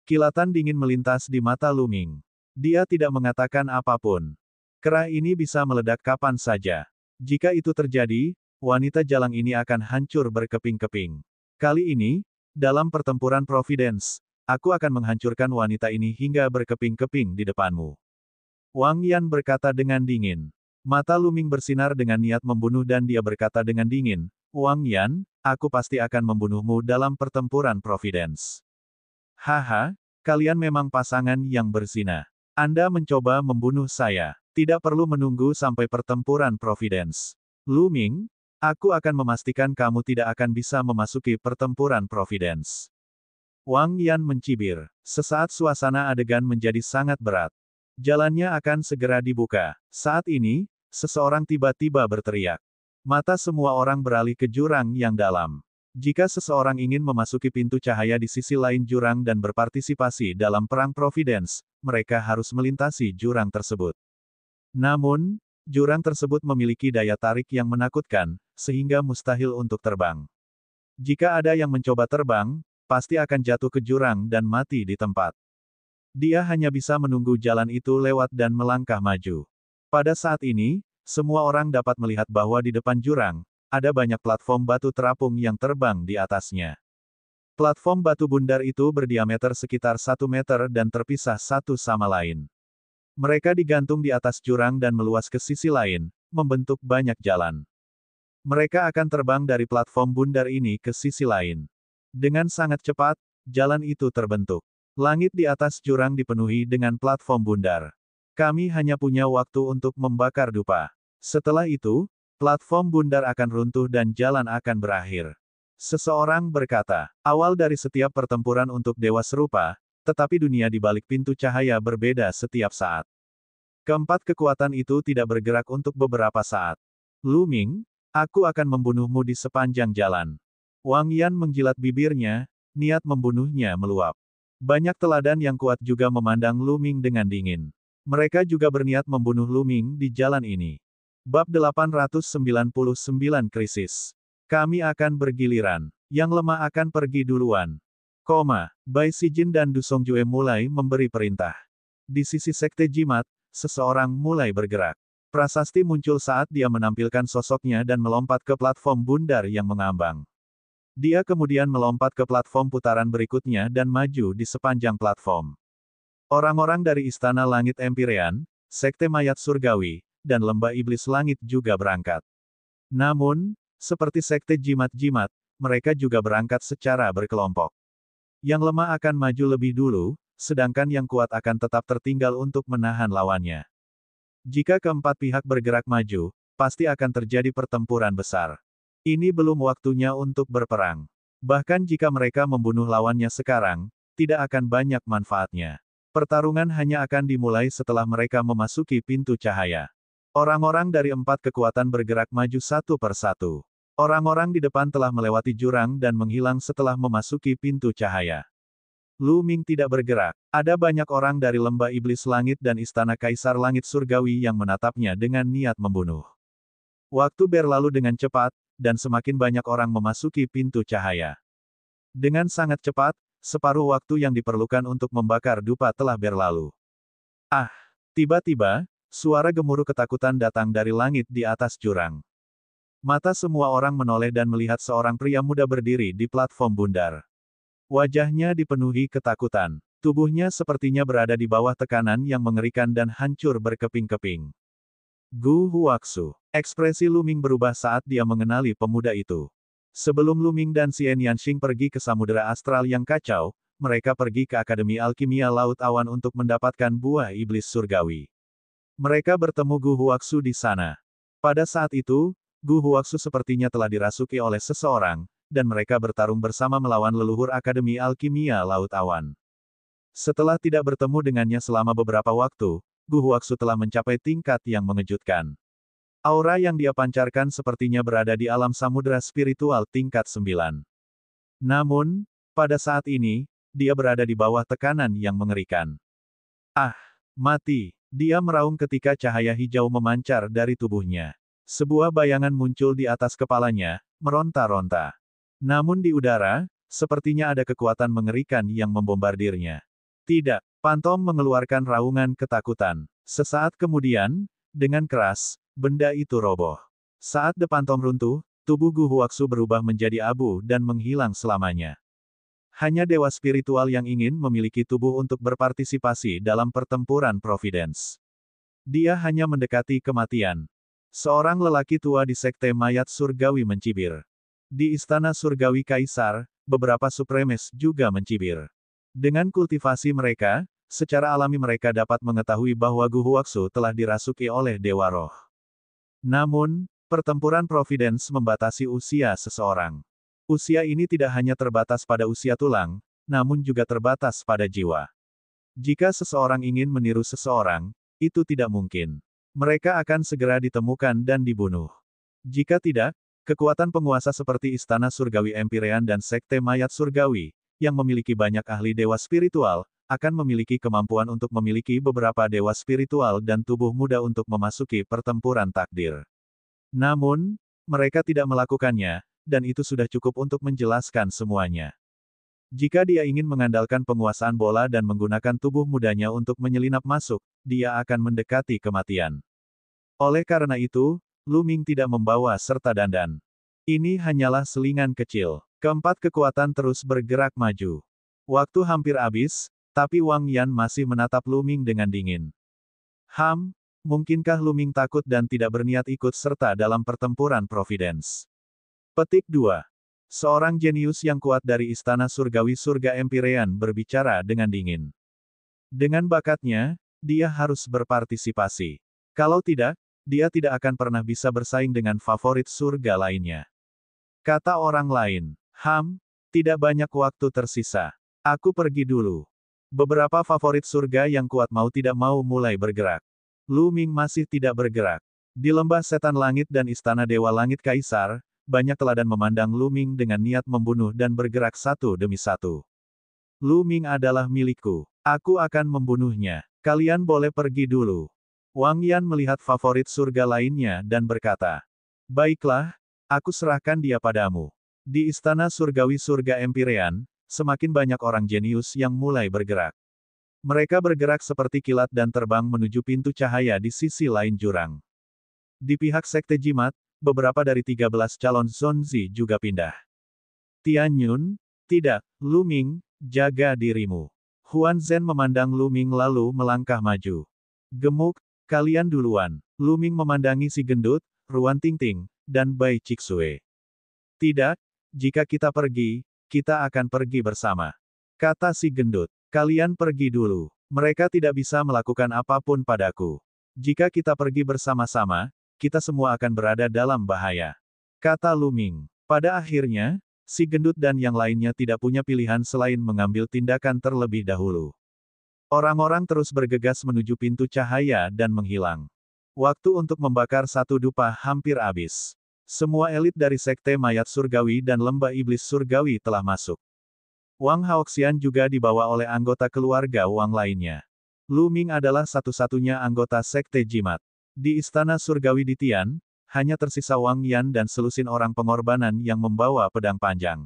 Kilatan dingin melintas di mata Lu Ming. Dia tidak mengatakan apapun. Kerah ini bisa meledak kapan saja. Jika itu terjadi, wanita jalang ini akan hancur berkeping-keping. Kali ini, dalam pertempuran Providence, aku akan menghancurkan wanita ini hingga berkeping-keping di depanmu. Wang Yan berkata dengan dingin. Mata Lu Ming bersinar dengan niat membunuh dan dia berkata dengan dingin, Wang Yan, aku pasti akan membunuhmu dalam pertempuran Providence. Haha, kalian memang pasangan yang berzina. Anda mencoba membunuh saya. Tidak perlu menunggu sampai pertempuran Providence. Lu Ming, aku akan memastikan kamu tidak akan bisa memasuki pertempuran Providence. Wang Yan mencibir. Sesaat suasana adegan menjadi sangat berat. Jalannya akan segera dibuka. Saat ini, seseorang tiba-tiba berteriak. Mata semua orang beralih ke jurang yang dalam. Jika seseorang ingin memasuki pintu cahaya di sisi lain jurang dan berpartisipasi dalam perang Providence, mereka harus melintasi jurang tersebut. Namun, jurang tersebut memiliki daya tarik yang menakutkan, sehingga mustahil untuk terbang. Jika ada yang mencoba terbang, pasti akan jatuh ke jurang dan mati di tempat. Dia hanya bisa menunggu jalan itu lewat dan melangkah maju. Pada saat ini, semua orang dapat melihat bahwa di depan jurang, ada banyak platform batu terapung yang terbang di atasnya. Platform batu bundar itu berdiameter sekitar 1 meter dan terpisah satu sama lain. Mereka digantung di atas jurang dan meluas ke sisi lain, membentuk banyak jalan. Mereka akan terbang dari platform bundar ini ke sisi lain. Dengan sangat cepat, jalan itu terbentuk. Langit di atas jurang dipenuhi dengan platform bundar. Kami hanya punya waktu untuk membakar dupa. Setelah itu, platform bundar akan runtuh dan jalan akan berakhir. Seseorang berkata, awal dari setiap pertempuran untuk dewa serupa, tetapi dunia di balik pintu cahaya berbeda setiap saat. Keempat kekuatan itu tidak bergerak untuk beberapa saat. Lu Ming, aku akan membunuhmu di sepanjang jalan. Wang Yan menjilat bibirnya, niat membunuhnya meluap. Banyak teladan yang kuat juga memandang Lu Ming dengan dingin. Mereka juga berniat membunuh Lu Ming di jalan ini. Bab 899 Krisis. Kami akan bergiliran. Yang lemah akan pergi duluan. Bai Sijin dan Du Songjue mulai memberi perintah. Di sisi sekte jimat, seseorang mulai bergerak. Prasasti muncul saat dia menampilkan sosoknya dan melompat ke platform bundar yang mengambang. Dia kemudian melompat ke platform putaran berikutnya dan maju di sepanjang platform. Orang-orang dari Istana Langit Empyrean, Sekte Mayat Surgawi, dan Lembah Iblis Langit juga berangkat. Namun, seperti Sekte Jimat-Jimat, mereka juga berangkat secara berkelompok. Yang lemah akan maju lebih dulu, sedangkan yang kuat akan tetap tertinggal untuk menahan lawannya. Jika keempat pihak bergerak maju, pasti akan terjadi pertempuran besar. Ini belum waktunya untuk berperang. Bahkan jika mereka membunuh lawannya sekarang, tidak akan banyak manfaatnya. Pertarungan hanya akan dimulai setelah mereka memasuki pintu cahaya. Orang-orang dari empat kekuatan bergerak maju satu per satu. Orang-orang di depan telah melewati jurang dan menghilang setelah memasuki pintu cahaya. Lu Ming tidak bergerak. Ada banyak orang dari Lembah Iblis Langit dan Istana Kaisar Langit Surgawi yang menatapnya dengan niat membunuh. Waktu berlalu dengan cepat, dan semakin banyak orang memasuki pintu cahaya. Dengan sangat cepat, separuh waktu yang diperlukan untuk membakar dupa telah berlalu. Ah! Tiba-tiba, suara gemuruh ketakutan datang dari langit di atas jurang. Mata semua orang menoleh dan melihat seorang pria muda berdiri di platform bundar. Wajahnya dipenuhi ketakutan. Tubuhnya sepertinya berada di bawah tekanan yang mengerikan dan hancur berkeping-keping. Gu Huaxu. Ekspresi Lu Ming berubah saat dia mengenali pemuda itu. Sebelum Lu Ming dan Xian Yanxing pergi ke Samudera Astral yang kacau, mereka pergi ke Akademi Alkimia Laut Awan untuk mendapatkan buah iblis surgawi. Mereka bertemu Gu Huaxu di sana. Pada saat itu, Gu Huaxu sepertinya telah dirasuki oleh seseorang, dan mereka bertarung bersama melawan leluhur Akademi Alkimia Laut Awan. Setelah tidak bertemu dengannya selama beberapa waktu, Gu Huaxu telah mencapai tingkat yang mengejutkan. Aura yang dia pancarkan sepertinya berada di alam samudera spiritual tingkat 9. Namun, pada saat ini, dia berada di bawah tekanan yang mengerikan. Ah! Mati! Dia meraung ketika cahaya hijau memancar dari tubuhnya. Sebuah bayangan muncul di atas kepalanya, meronta-ronta. Namun di udara, sepertinya ada kekuatan mengerikan yang membombardirnya. Tidak! Pantom mengeluarkan raungan ketakutan. Sesaat kemudian, dengan keras, benda itu roboh. Saat The Phantom runtuh, tubuh Gu Huaxu berubah menjadi abu dan menghilang selamanya. Hanya dewa spiritual yang ingin memiliki tubuh untuk berpartisipasi dalam pertempuran Providence. Dia hanya mendekati kematian. Seorang lelaki tua di Sekte Mayat Surgawi mencibir. Di Istana Surgawi Kaisar, beberapa Supremes juga mencibir. Dengan kultivasi mereka, secara alami mereka dapat mengetahui bahwa Gu Huaxu telah dirasuki oleh Dewa Roh. Namun, pertempuran Providence membatasi usia seseorang. Usia ini tidak hanya terbatas pada usia tulang, namun juga terbatas pada jiwa. Jika seseorang ingin meniru seseorang, itu tidak mungkin. Mereka akan segera ditemukan dan dibunuh. Jika tidak, kekuatan penguasa seperti Istana Surgawi Empyrean dan Sekte Mayat Surgawi, yang memiliki banyak ahli dewa spiritual, akan memiliki kemampuan untuk memiliki beberapa dewa spiritual dan tubuh muda untuk memasuki pertempuran takdir. Namun, mereka tidak melakukannya, dan itu sudah cukup untuk menjelaskan semuanya. Jika dia ingin mengandalkan penguasaan bola dan menggunakan tubuh mudanya untuk menyelinap masuk, dia akan mendekati kematian. Oleh karena itu, Lu Ming tidak membawa serta dandan. Ini hanyalah selingan kecil. Keempat kekuatan terus bergerak maju. Waktu hampir habis, tapi Wang Yan masih menatap Lu Ming dengan dingin. Mungkinkah Lu Ming takut dan tidak berniat ikut serta dalam pertempuran Providence? Petik 2. Seorang jenius yang kuat dari Istana Surgawi Surga Empyrean berbicara dengan dingin. Dengan bakatnya, dia harus berpartisipasi. Kalau tidak, dia tidak akan pernah bisa bersaing dengan favorit surga lainnya. Kata orang lain, tidak banyak waktu tersisa. Aku pergi dulu. Beberapa favorit surga yang kuat mau tidak mau mulai bergerak. Lu Ming masih tidak bergerak. Di lembah setan langit dan istana dewa langit kaisar, banyak teladan memandang Lu Ming dengan niat membunuh dan bergerak satu demi satu. Lu Ming adalah milikku. Aku akan membunuhnya. Kalian boleh pergi dulu. Wang Yan melihat favorit surga lainnya dan berkata, baiklah, aku serahkan dia padamu. Di istana surgawi surga Empyrean, semakin banyak orang jenius yang mulai bergerak. Mereka bergerak seperti kilat dan terbang menuju pintu cahaya di sisi lain jurang. Di pihak Sekte Jimat, beberapa dari 13 calon Zonzi juga pindah. Tian Yun, tidak, Lu Ming, jaga dirimu. Huan Zhen memandang Lu Ming lalu melangkah maju. Gemuk, kalian duluan. Lu Ming memandangi si gendut, Ruan Tingting, dan Bai Cixue. Tidak, jika kita pergi, kita akan pergi bersama. Kata si gendut, kalian pergi dulu. Mereka tidak bisa melakukan apapun padaku. Jika kita pergi bersama-sama, kita semua akan berada dalam bahaya. Kata Lu Ming. Pada akhirnya, si gendut dan yang lainnya tidak punya pilihan selain mengambil tindakan terlebih dahulu. Orang-orang terus bergegas menuju pintu cahaya dan menghilang. Waktu untuk membakar satu dupa hampir habis. Semua elit dari Sekte Mayat Surgawi dan Lembah Iblis Surgawi telah masuk. Wang Haoxian juga dibawa oleh anggota keluarga Wang lainnya. Lu Ming adalah satu-satunya anggota Sekte Jimat. Di Istana Surgawi di Tian, hanya tersisa Wang Yan dan selusin orang pengorbanan yang membawa pedang panjang.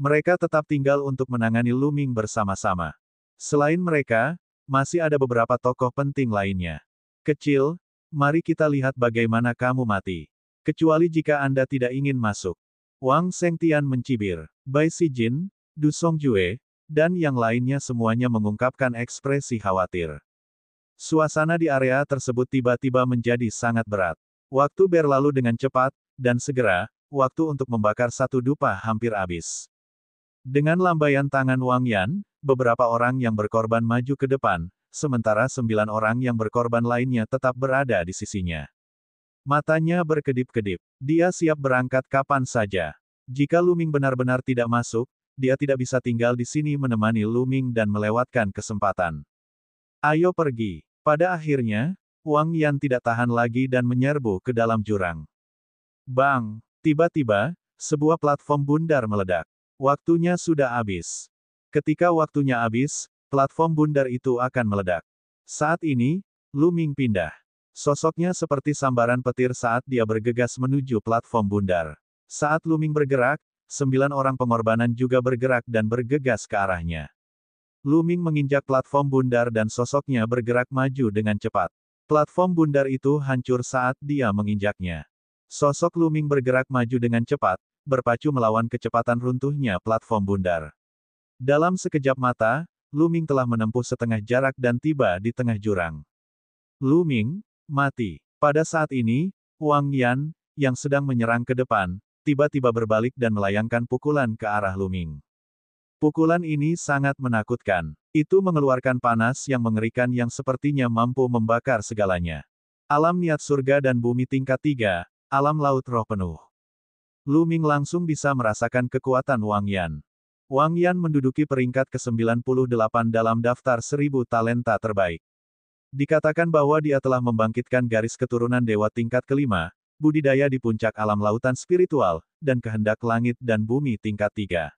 Mereka tetap tinggal untuk menangani Lu Ming bersama-sama. Selain mereka, masih ada beberapa tokoh penting lainnya. Kecil, mari kita lihat bagaimana kamu mati. Kecuali jika Anda tidak ingin masuk. Wang Shengtian mencibir. Bai Sijin, Du Songjue, dan yang lainnya semuanya mengungkapkan ekspresi khawatir. Suasana di area tersebut tiba-tiba menjadi sangat berat. Waktu berlalu dengan cepat, dan segera, waktu untuk membakar satu dupa hampir habis. Dengan lambaian tangan Wang Yan, beberapa orang yang berkorban maju ke depan, sementara 9 orang yang berkorban lainnya tetap berada di sisinya. Matanya berkedip-kedip. Dia siap berangkat kapan saja. Jika Lu Ming benar-benar tidak masuk, dia tidak bisa tinggal di sini menemani Lu Ming dan melewatkan kesempatan. Ayo pergi. Pada akhirnya, Wang Yan tidak tahan lagi dan menyerbu ke dalam jurang. Bang! Tiba-tiba, sebuah platform bundar meledak. Waktunya sudah habis. Ketika waktunya habis, platform bundar itu akan meledak. Saat ini, Lu Ming pindah. Sosoknya seperti sambaran petir saat dia bergegas menuju platform bundar. Saat Lu Ming bergerak, 9 orang pengorbanan juga bergerak dan bergegas ke arahnya. Lu Ming menginjak platform bundar dan sosoknya bergerak maju dengan cepat. Platform bundar itu hancur saat dia menginjaknya. Sosok Lu Ming bergerak maju dengan cepat, berpacu melawan kecepatan runtuhnya platform bundar. Dalam sekejap mata, Lu Ming telah menempuh setengah jarak dan tiba di tengah jurang. Lu Ming, mati. Pada saat ini, Wang Yan, yang sedang menyerang ke depan, tiba-tiba berbalik dan melayangkan pukulan ke arah Lu Ming. Pukulan ini sangat menakutkan. Itu mengeluarkan panas yang mengerikan yang sepertinya mampu membakar segalanya. Alam niat surga dan bumi tingkat 3, alam laut roh penuh. Lu Ming langsung bisa merasakan kekuatan Wang Yan. Wang Yan menduduki peringkat ke-98 dalam daftar 1000 talenta terbaik. Dikatakan bahwa dia telah membangkitkan garis keturunan dewa tingkat kelima, budidaya di puncak alam lautan spiritual, dan kehendak langit dan bumi tingkat 3.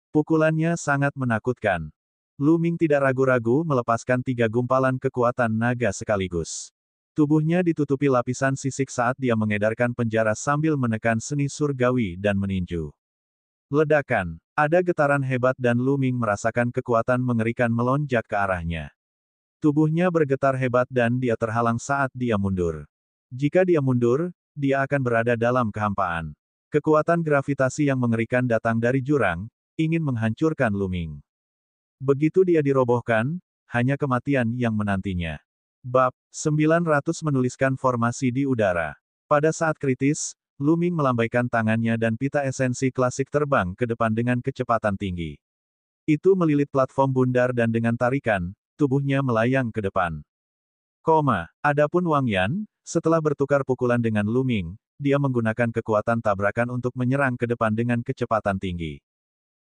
Pukulannya sangat menakutkan. Lu Ming tidak ragu-ragu melepaskan 3 gumpalan kekuatan naga sekaligus. Tubuhnya ditutupi lapisan sisik saat dia mengedarkan penjara sambil menekan seni surgawi dan meninju. Ledakan. Ada getaran hebat dan Lu Ming merasakan kekuatan mengerikan melonjak ke arahnya. Tubuhnya bergetar hebat dan dia terhalang saat dia mundur. Jika dia mundur, dia akan berada dalam kehampaan. Kekuatan gravitasi yang mengerikan datang dari jurang, ingin menghancurkan Lu Ming. Begitu dia dirobohkan, hanya kematian yang menantinya. Bab 900 menuliskan formasi di udara. Pada saat kritis, Lu Ming melambaikan tangannya dan pita esensi klasik terbang ke depan dengan kecepatan tinggi. Itu melilit platform bundar dan dengan tarikan, tubuhnya melayang ke depan. Adapun Wang Yan, setelah bertukar pukulan dengan Lu Ming, dia menggunakan kekuatan tabrakan untuk menyerang ke depan dengan kecepatan tinggi.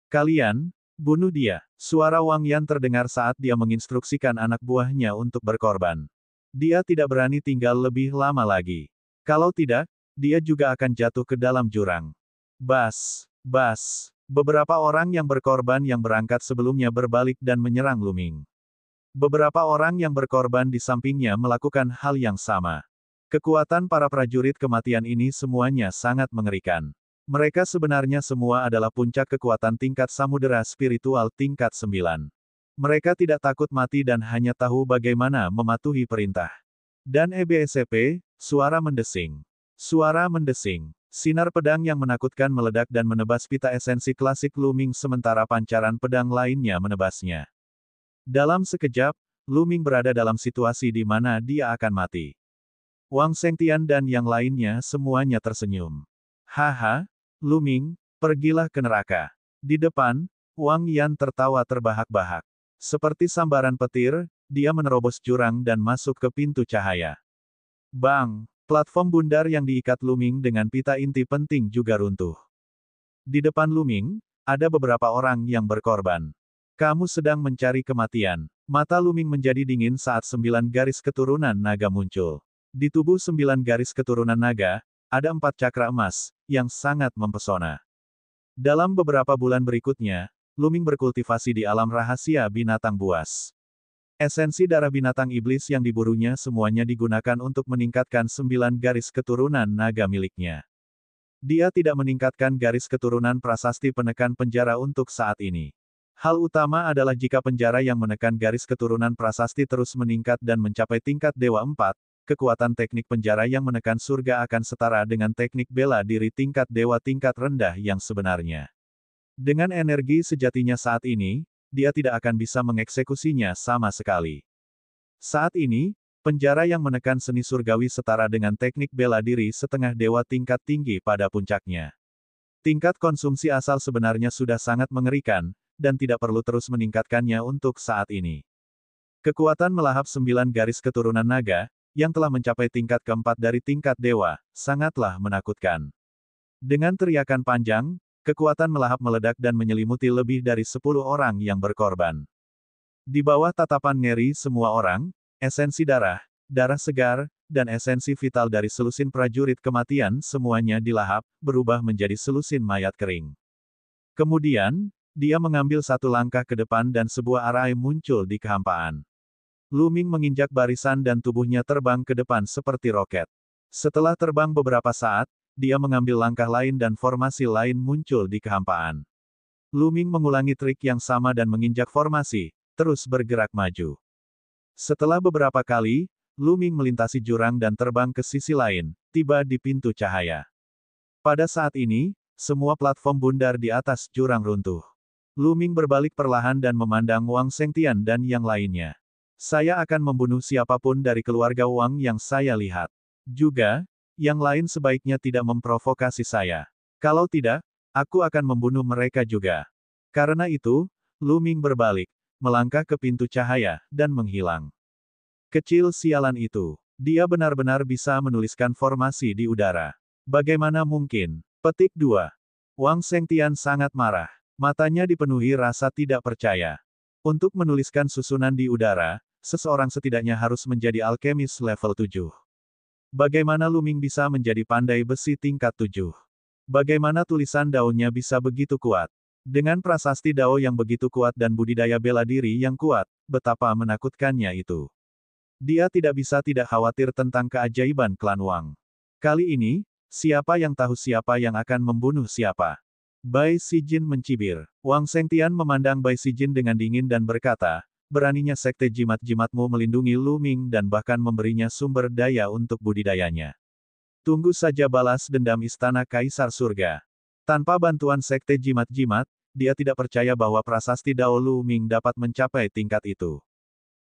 Kalian, bunuh dia. Suara Wang Yan terdengar saat dia menginstruksikan anak buahnya untuk berkorban. Dia tidak berani tinggal lebih lama lagi. Kalau tidak, dia juga akan jatuh ke dalam jurang. Bas, bas. Beberapa orang yang berkorban yang berangkat sebelumnya berbalik dan menyerang Lu Ming. Beberapa orang yang berkorban di sampingnya melakukan hal yang sama. Kekuatan para prajurit kematian ini semuanya sangat mengerikan. Mereka sebenarnya semua adalah puncak kekuatan tingkat samudera spiritual tingkat 9. Mereka tidak takut mati dan hanya tahu bagaimana mematuhi perintah. Dan EBSP, suara mendesing. Suara mendesing. Sinar pedang yang menakutkan meledak dan menebas pita esensi klasik Lu Ming sementara pancaran pedang lainnya menebasnya. Dalam sekejap, Lu Ming berada dalam situasi di mana dia akan mati. Wang Shengtian dan yang lainnya semuanya tersenyum. Haha, Lu Ming, pergilah ke neraka. Di depan, Wang Yan tertawa terbahak-bahak. Seperti sambaran petir, dia menerobos jurang dan masuk ke pintu cahaya. Bang! Platform bundar yang diikat Lu Ming dengan pita inti penting juga runtuh. Di depan Lu Ming, ada beberapa orang yang berkorban. Kamu sedang mencari kematian. Mata Lu Ming menjadi dingin saat 9 garis keturunan naga muncul. Di tubuh 9 garis keturunan naga, ada 4 cakra emas, yang sangat mempesona. Dalam beberapa bulan berikutnya, Lu Ming berkultivasi di alam rahasia binatang buas. Esensi darah binatang iblis yang diburunya semuanya digunakan untuk meningkatkan 9 garis keturunan naga miliknya. Dia tidak meningkatkan garis keturunan prasasti penekan penjara untuk saat ini. Hal utama adalah jika penjara yang menekan garis keturunan prasasti terus meningkat dan mencapai tingkat Dewa 4, kekuatan teknik penjara yang menekan surga akan setara dengan teknik bela diri tingkat dewa tingkat rendah yang sebenarnya. Dengan energi sejatinya saat ini, dia tidak akan bisa mengeksekusinya sama sekali. Saat ini, penjara yang menekan seni surgawi setara dengan teknik bela diri setengah dewa tingkat tinggi pada puncaknya. Tingkat konsumsi asal sebenarnya sudah sangat mengerikan, dan tidak perlu terus meningkatkannya untuk saat ini. Kekuatan melahap 9 garis keturunan naga, yang telah mencapai tingkat keempat dari tingkat dewa, sangatlah menakutkan. Dengan teriakan panjang, kekuatan melahap meledak dan menyelimuti lebih dari 10 orang yang berkorban. Di bawah tatapan ngeri semua orang, esensi darah, darah segar, dan esensi vital dari selusin prajurit kematian semuanya dilahap, berubah menjadi selusin mayat kering. Kemudian, dia mengambil satu langkah ke depan dan sebuah arai muncul di kehampaan. Lu Ming menginjak barisan dan tubuhnya terbang ke depan seperti roket. Setelah terbang beberapa saat, dia mengambil langkah lain dan formasi lain muncul di kehampaan. Lu Ming mengulangi trik yang sama dan menginjak formasi, terus bergerak maju. Setelah beberapa kali, Lu Ming melintasi jurang dan terbang ke sisi lain, tiba di pintu cahaya. Pada saat ini, semua platform bundar di atas jurang runtuh. Lu Ming berbalik perlahan dan memandang Wang Shengtian dan yang lainnya. Saya akan membunuh siapapun dari keluarga Wang yang saya lihat. Juga, yang lain sebaiknya tidak memprovokasi saya. Kalau tidak, aku akan membunuh mereka juga. Karena itu, Lu Ming berbalik, melangkah ke pintu cahaya, dan menghilang. Kecil sialan itu. Dia benar-benar bisa menuliskan formasi di udara. Bagaimana mungkin? Petik 2. Wang Shengtian sangat marah. Matanya dipenuhi rasa tidak percaya. Untuk menuliskan susunan di udara, seseorang setidaknya harus menjadi alkemis level 7. Bagaimana Lu Ming bisa menjadi pandai besi tingkat 7? Bagaimana tulisan daunnya bisa begitu kuat? Dengan prasasti dao yang begitu kuat dan budidaya bela diri yang kuat, betapa menakutkannya itu. Dia tidak bisa tidak khawatir tentang keajaiban klan Wang. Kali ini, siapa yang tahu siapa yang akan membunuh siapa? Bai Sijin mencibir. Wang Shengtian memandang Bai Sijin dengan dingin dan berkata, beraninya sekte jimat-jimatmu melindungi Lu Ming dan bahkan memberinya sumber daya untuk budidayanya. Tunggu saja balas dendam Istana Kaisar Surga. Tanpa bantuan sekte jimat-jimat, dia tidak percaya bahwa prasasti Dao Lu Ming dapat mencapai tingkat itu.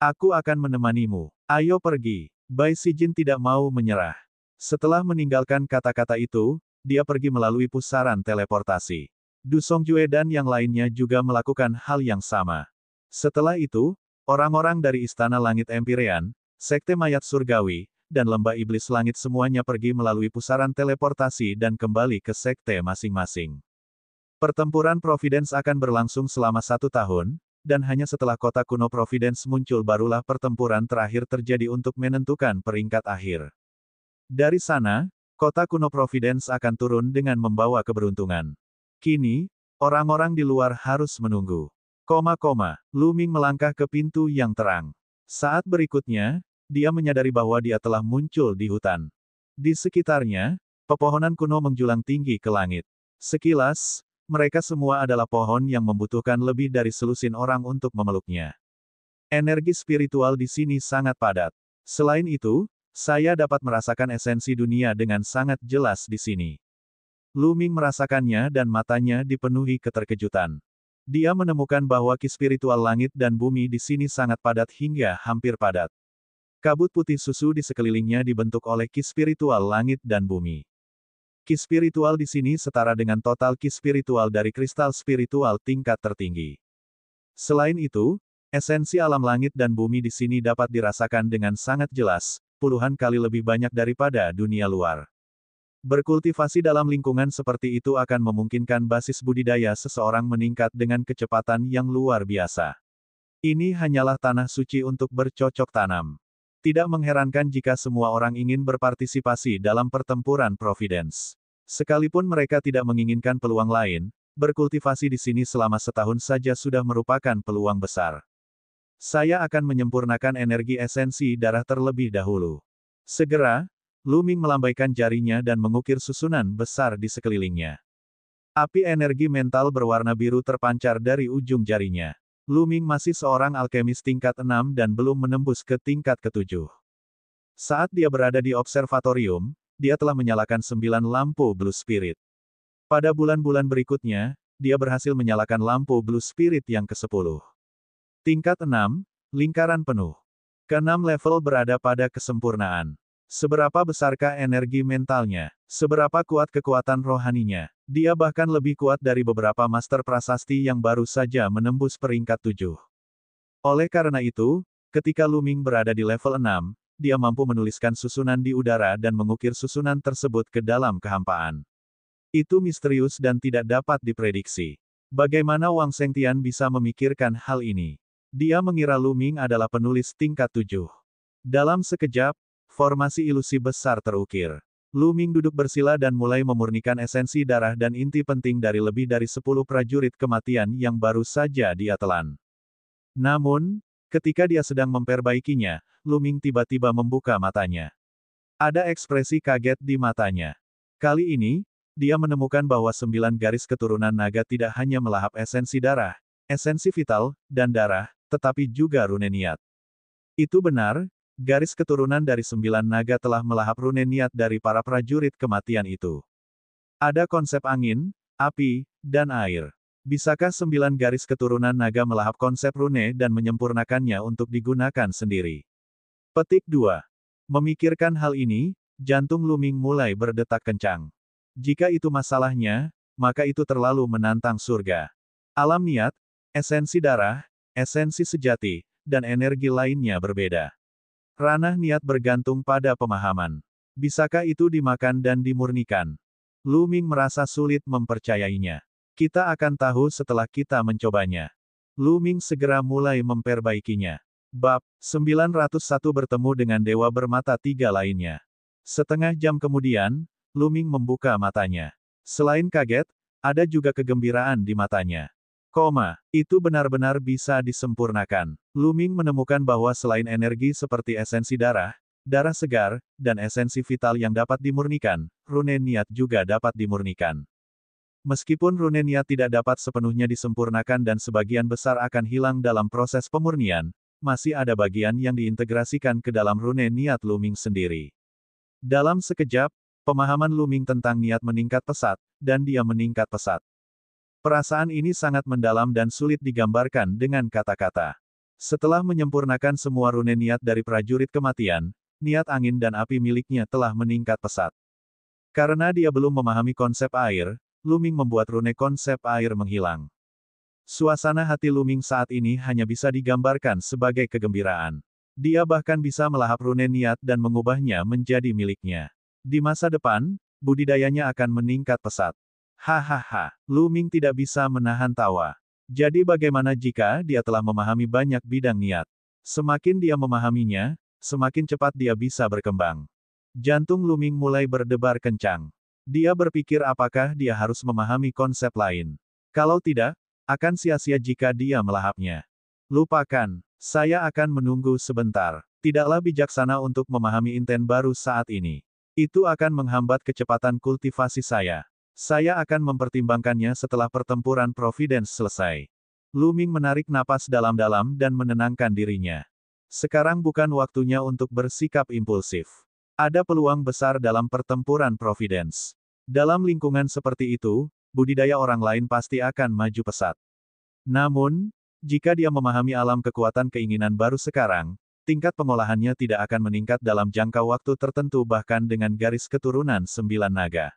Aku akan menemanimu. Ayo pergi. Bai Sijin tidak mau menyerah. Setelah meninggalkan kata-kata itu, dia pergi melalui pusaran teleportasi. Du Songjue dan yang lainnya juga melakukan hal yang sama. Setelah itu, orang-orang dari Istana Langit Empyrean, Sekte Mayat Surgawi, dan Lembah Iblis Langit semuanya pergi melalui pusaran teleportasi dan kembali ke sekte masing-masing. Pertempuran Providence akan berlangsung selama 1 tahun, dan hanya setelah kota kuno Providence muncul barulah pertempuran terakhir terjadi untuk menentukan peringkat akhir. Dari sana, kota kuno Providence akan turun dengan membawa keberuntungan. Kini, orang-orang di luar harus menunggu. Lu Ming melangkah ke pintu yang terang. Saat berikutnya, dia menyadari bahwa dia telah muncul di hutan. Di sekitarnya, pepohonan kuno menjulang tinggi ke langit. Sekilas, mereka semua adalah pohon yang membutuhkan lebih dari selusin orang untuk memeluknya. Energi spiritual di sini sangat padat. Selain itu, saya dapat merasakan esensi dunia dengan sangat jelas di sini. Lu Ming merasakannya dan matanya dipenuhi keterkejutan. Dia menemukan bahwa ki spiritual langit dan bumi di sini sangat padat hingga hampir padat. Kabut putih susu di sekelilingnya dibentuk oleh ki spiritual langit dan bumi. Ki spiritual di sini setara dengan total ki spiritual dari kristal spiritual tingkat tertinggi. Selain itu, esensi alam langit dan bumi di sini dapat dirasakan dengan sangat jelas, puluhan kali lebih banyak daripada dunia luar. Berkultivasi dalam lingkungan seperti itu akan memungkinkan basis budidaya seseorang meningkat dengan kecepatan yang luar biasa. Ini hanyalah tanah suci untuk bercocok tanam. Tidak mengherankan jika semua orang ingin berpartisipasi dalam pertempuran Providence. Sekalipun mereka tidak menginginkan peluang lain, berkultivasi di sini selama setahun saja sudah merupakan peluang besar. Saya akan menyempurnakan energi esensi darah terlebih dahulu. Segera, Lu Ming melambaikan jarinya dan mengukir susunan besar di sekelilingnya. Api energi mental berwarna biru terpancar dari ujung jarinya. Lu Ming masih seorang alkemis tingkat 6 dan belum menembus ke tingkat ke-7. Saat dia berada di observatorium, dia telah menyalakan 9 lampu Blue Spirit. Pada bulan-bulan berikutnya, dia berhasil menyalakan lampu Blue Spirit yang ke-10. Tingkat 6, lingkaran penuh. Ke-6 level berada pada kesempurnaan. Seberapa besarkah energi mentalnya? Seberapa kuat kekuatan rohaninya? Dia bahkan lebih kuat dari beberapa master prasasti yang baru saja menembus peringkat 7. Oleh karena itu, ketika Lu Ming berada di level 6, dia mampu menuliskan susunan di udara dan mengukir susunan tersebut ke dalam kehampaan. Itu misterius dan tidak dapat diprediksi. Bagaimana Wang Shengtian bisa memikirkan hal ini? Dia mengira Lu Ming adalah penulis tingkat 7. Dalam sekejap, formasi ilusi besar terukir. Lu Ming duduk bersila dan mulai memurnikan esensi darah dan inti penting dari lebih dari 10 prajurit kematian yang baru saja dia telan. Namun, ketika dia sedang memperbaikinya, Lu Ming tiba-tiba membuka matanya. Ada ekspresi kaget di matanya. Kali ini, dia menemukan bahwa 9 garis keturunan naga tidak hanya melahap esensi darah, esensi vital, dan darah, tetapi juga rune niat. Itu benar. Garis keturunan dari 9 naga telah melahap rune niat dari para prajurit kematian itu. Ada konsep angin, api, dan air. Bisakah 9 garis keturunan naga melahap konsep rune dan menyempurnakannya untuk digunakan sendiri? Petik 2. Memikirkan hal ini, jantung Lu Ming mulai berdetak kencang. Jika itu masalahnya, maka itu terlalu menantang surga. Alam niat, esensi darah, esensi sejati, dan energi lainnya berbeda. Ranah niat bergantung pada pemahaman. Bisakah itu dimakan dan dimurnikan? Lu Ming merasa sulit mempercayainya. Kita akan tahu setelah kita mencobanya. Lu Ming segera mulai memperbaikinya. Bab 901 bertemu dengan dewa bermata 3 lainnya. Setengah jam kemudian, Lu Ming membuka matanya. Selain kaget, ada juga kegembiraan di matanya. Itu benar-benar bisa disempurnakan. Lu Ming menemukan bahwa selain energi seperti esensi darah, darah segar, dan esensi vital yang dapat dimurnikan, rune niat juga dapat dimurnikan. Meskipun rune niat tidak dapat sepenuhnya disempurnakan dan sebagian besar akan hilang dalam proses pemurnian, masih ada bagian yang diintegrasikan ke dalam rune niat Lu Ming sendiri. Dalam sekejap, pemahaman Lu Ming tentang niat meningkat pesat, dan dia meningkat pesat. Perasaan ini sangat mendalam dan sulit digambarkan dengan kata-kata. Setelah menyempurnakan semua rune niat dari prajurit kematian, niat angin dan api miliknya telah meningkat pesat. Karena dia belum memahami konsep air, Lu Ming membuat rune konsep air menghilang. Suasana hati Lu Ming saat ini hanya bisa digambarkan sebagai kegembiraan. Dia bahkan bisa melahap rune niat dan mengubahnya menjadi miliknya. Di masa depan, budidayanya akan meningkat pesat. Hahaha, Lu Ming tidak bisa menahan tawa. Jadi bagaimana jika dia telah memahami banyak bidang niat? Semakin dia memahaminya, semakin cepat dia bisa berkembang. Jantung Lu Ming mulai berdebar kencang. Dia berpikir apakah dia harus memahami konsep lain. Kalau tidak, akan sia-sia jika dia melahapnya. Lupakan, saya akan menunggu sebentar. Tidaklah bijaksana untuk memahami inten baru saat ini. Itu akan menghambat kecepatan kultivasi saya. Saya akan mempertimbangkannya setelah pertempuran Providence selesai. Lu Ming menarik napas dalam-dalam dan menenangkan dirinya. Sekarang bukan waktunya untuk bersikap impulsif. Ada peluang besar dalam pertempuran Providence. Dalam lingkungan seperti itu, budidaya orang lain pasti akan maju pesat. Namun, jika dia memahami alam kekuatan keinginan baru sekarang, tingkat pengolahannya tidak akan meningkat dalam jangka waktu tertentu bahkan dengan garis keturunan 9 naga.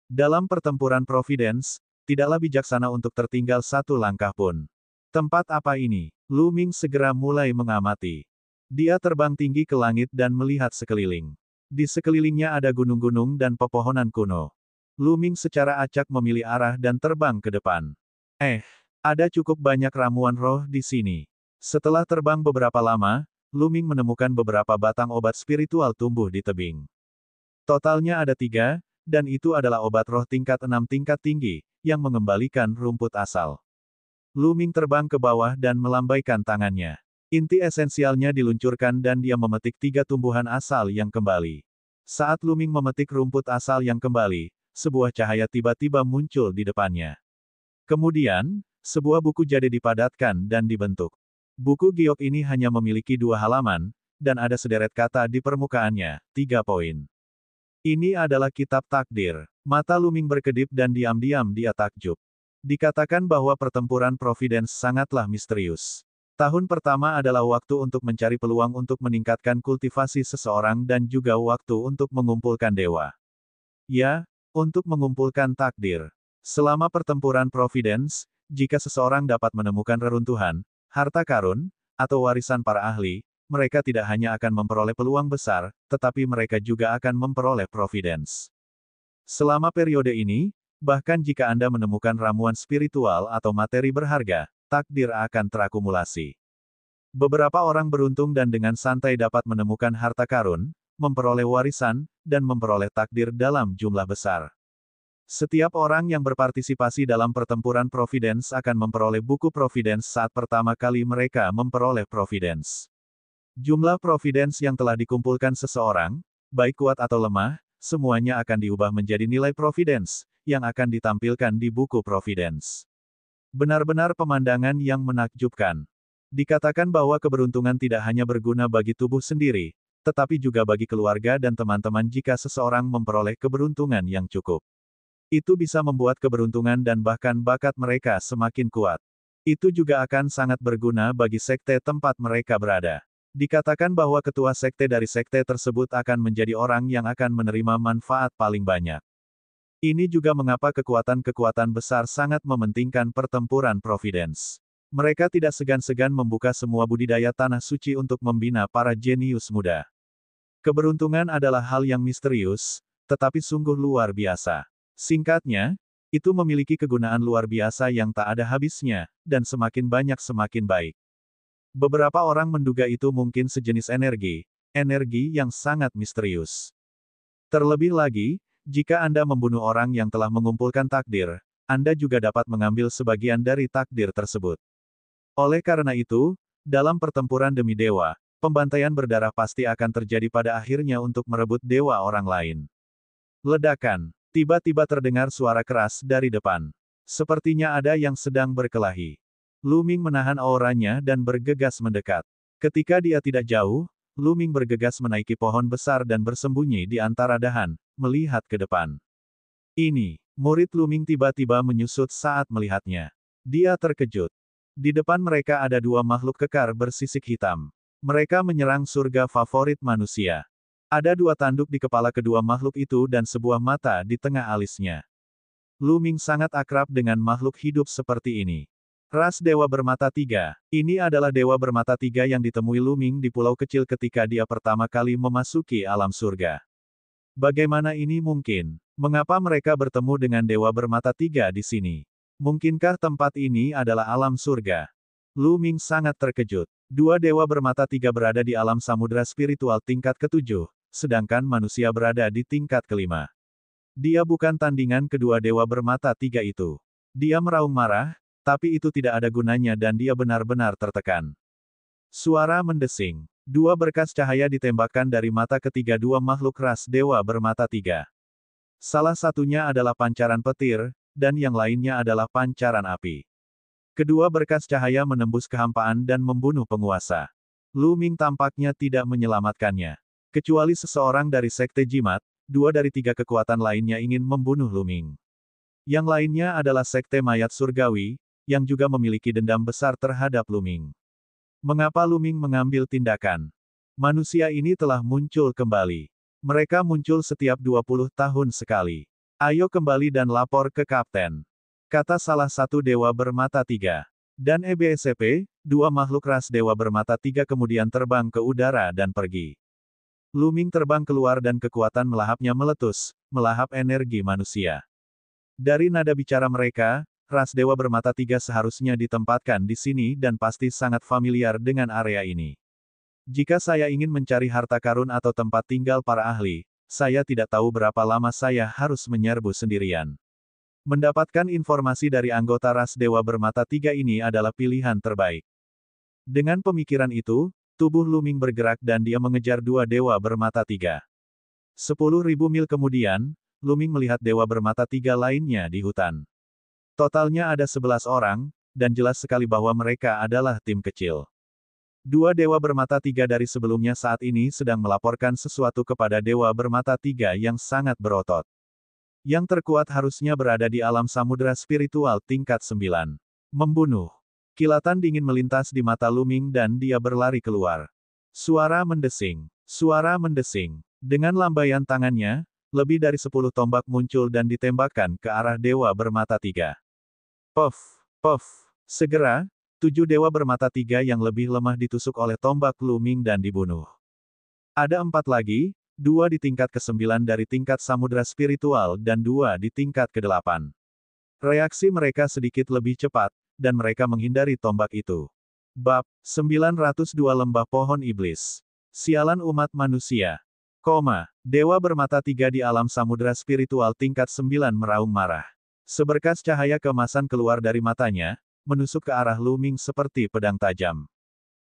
Dalam pertempuran Providence, tidaklah bijaksana untuk tertinggal satu langkah pun. Tempat apa ini? Lu Ming segera mulai mengamati. Dia terbang tinggi ke langit dan melihat sekeliling. Di sekelilingnya ada gunung-gunung dan pepohonan kuno. Lu Ming secara acak memilih arah dan terbang ke depan. Ada cukup banyak ramuan roh di sini. Setelah terbang beberapa lama, Lu Ming menemukan beberapa batang obat spiritual tumbuh di tebing. Totalnya ada 3, dan itu adalah obat roh tingkat 6 tingkat tinggi, yang mengembalikan rumput asal. Lu Ming terbang ke bawah dan melambaikan tangannya. Inti esensialnya diluncurkan dan dia memetik 3 tumbuhan asal yang kembali. Saat Lu Ming memetik rumput asal yang kembali, sebuah cahaya tiba-tiba muncul di depannya. Kemudian, sebuah buku jadi dipadatkan dan dibentuk. Buku giok ini hanya memiliki 2 halaman, dan ada sederet kata di permukaannya, 3 poin. Ini adalah kitab takdir. Mata Lu Ming berkedip dan diam-diam dia takjub. Dikatakan bahwa pertempuran Providence sangatlah misterius. Tahun pertama adalah waktu untuk mencari peluang untuk meningkatkan kultivasi seseorang dan juga waktu untuk mengumpulkan dewa. Ya, untuk mengumpulkan takdir. Selama pertempuran Providence, jika seseorang dapat menemukan reruntuhan, harta karun, atau warisan para ahli, mereka tidak hanya akan memperoleh peluang besar, tetapi mereka juga akan memperoleh Providence. Selama periode ini, bahkan jika Anda menemukan ramuan spiritual atau materi berharga, takdir akan terakumulasi. Beberapa orang beruntung dan dengan santai dapat menemukan harta karun, memperoleh warisan, dan memperoleh takdir dalam jumlah besar. Setiap orang yang berpartisipasi dalam pertempuran Providence akan memperoleh buku Providence saat pertama kali mereka memperoleh Providence. Jumlah Providence yang telah dikumpulkan seseorang, baik kuat atau lemah, semuanya akan diubah menjadi nilai Providence, yang akan ditampilkan di buku Providence. Benar-benar pemandangan yang menakjubkan. Dikatakan bahwa keberuntungan tidak hanya berguna bagi tubuh sendiri, tetapi juga bagi keluarga dan teman-teman jika seseorang memperoleh keberuntungan yang cukup. Itu bisa membuat keberuntungan dan bahkan bakat mereka semakin kuat. Itu juga akan sangat berguna bagi sekte tempat mereka berada. Dikatakan bahwa ketua sekte dari sekte tersebut akan menjadi orang yang akan menerima manfaat paling banyak. Ini juga mengapa kekuatan-kekuatan besar sangat mementingkan pertempuran Providence. Mereka tidak segan-segan membuka semua budidaya tanah suci untuk membina para jenius muda. Keberuntungan adalah hal yang misterius, tetapi sungguh luar biasa. Singkatnya, itu memiliki kegunaan luar biasa yang tak ada habisnya, dan semakin banyak semakin baik. Beberapa orang menduga itu mungkin sejenis energi yang sangat misterius. Terlebih lagi, jika Anda membunuh orang yang telah mengumpulkan takdir, Anda juga dapat mengambil sebagian dari takdir tersebut. Oleh karena itu, dalam pertempuran demi dewa, pembantaian berdarah pasti akan terjadi pada akhirnya untuk merebut dewa orang lain. Ledakan. Tiba-tiba terdengar suara keras dari depan. Sepertinya ada yang sedang berkelahi. Lu Ming menahan auranya dan bergegas mendekat. Ketika dia tidak jauh, Lu Ming bergegas menaiki pohon besar dan bersembunyi di antara dahan, melihat ke depan. Ini, murid Lu Ming tiba-tiba menyusut saat melihatnya. Dia terkejut. Di depan mereka ada 2 makhluk kekar bersisik hitam. Mereka menyerang surga favorit manusia. Ada 2 tanduk di kepala kedua makhluk itu dan sebuah mata di tengah alisnya. Lu Ming sangat akrab dengan makhluk hidup seperti ini. Ras Dewa Bermata Tiga. Ini adalah Dewa Bermata Tiga yang ditemui Luming di pulau kecil ketika dia pertama kali memasuki alam surga. Bagaimana ini mungkin? Mengapa mereka bertemu dengan Dewa Bermata Tiga di sini? Mungkinkah tempat ini adalah alam surga? Luming sangat terkejut. Dua Dewa Bermata Tiga berada di alam samudera spiritual tingkat ketujuh, sedangkan manusia berada di tingkat kelima. Dia bukan tandingan kedua Dewa Bermata Tiga itu. Dia meraung marah, tapi itu tidak ada gunanya dan dia benar-benar tertekan. Suara mendesing. Dua berkas cahaya ditembakkan dari mata ketiga dua makhluk ras Dewa Bermata Tiga. Salah satunya adalah pancaran petir, dan yang lainnya adalah pancaran api. Kedua berkas cahaya menembus kehampaan dan membunuh penguasa. Luming tampaknya tidak menyelamatkannya. Kecuali seseorang dari Sekte Jimat, dua dari tiga kekuatan lainnya ingin membunuh Luming. Yang lainnya adalah Sekte Mayat Surgawi, yang juga memiliki dendam besar terhadap Luming. Mengapa Luming mengambil tindakan? Manusia ini telah muncul kembali. Mereka muncul setiap 20 tahun sekali. Ayo kembali dan lapor ke Kapten. Kata salah satu Dewa Bermata Tiga. Dan EBSCP, dua makhluk ras Dewa Bermata Tiga kemudian terbang ke udara dan pergi. Luming terbang keluar dan kekuatan melahapnya meletus, melahap energi manusia. Dari nada bicara mereka, ras Dewa Bermata Tiga seharusnya ditempatkan di sini dan pasti sangat familiar dengan area ini. Jika saya ingin mencari harta karun atau tempat tinggal para ahli, saya tidak tahu berapa lama saya harus menyerbu sendirian. Mendapatkan informasi dari anggota ras Dewa Bermata Tiga ini adalah pilihan terbaik. Dengan pemikiran itu, tubuh Luming bergerak dan dia mengejar dua Dewa Bermata Tiga. 10.000 mil kemudian, Luming melihat Dewa Bermata Tiga lainnya di hutan. Totalnya ada 11 orang, dan jelas sekali bahwa mereka adalah tim kecil. Dua Dewa Bermata Tiga dari sebelumnya saat ini sedang melaporkan sesuatu kepada Dewa Bermata Tiga yang sangat berotot. Yang terkuat harusnya berada di alam samudera spiritual tingkat 9. Membunuh. Kilatan dingin melintas di mata Luming dan dia berlari keluar. Suara mendesing. Suara mendesing. Dengan lambaian tangannya, lebih dari 10 tombak muncul dan ditembakkan ke arah Dewa Bermata Tiga. Puff, puff. Segera, 7 Dewa Bermata Tiga yang lebih lemah ditusuk oleh tombak Luming dan dibunuh. Ada 4 lagi, 2 di tingkat ke-9 dari tingkat samudera spiritual dan 2 di tingkat ke-8. Reaksi mereka sedikit lebih cepat, dan mereka menghindari tombak itu. Bab 902 Lembah Pohon Iblis. Sialan umat manusia. Dewa Bermata Tiga di alam samudera spiritual tingkat 9 meraung marah. Seberkas cahaya keemasan keluar dari matanya, menusuk ke arah Luming seperti pedang tajam.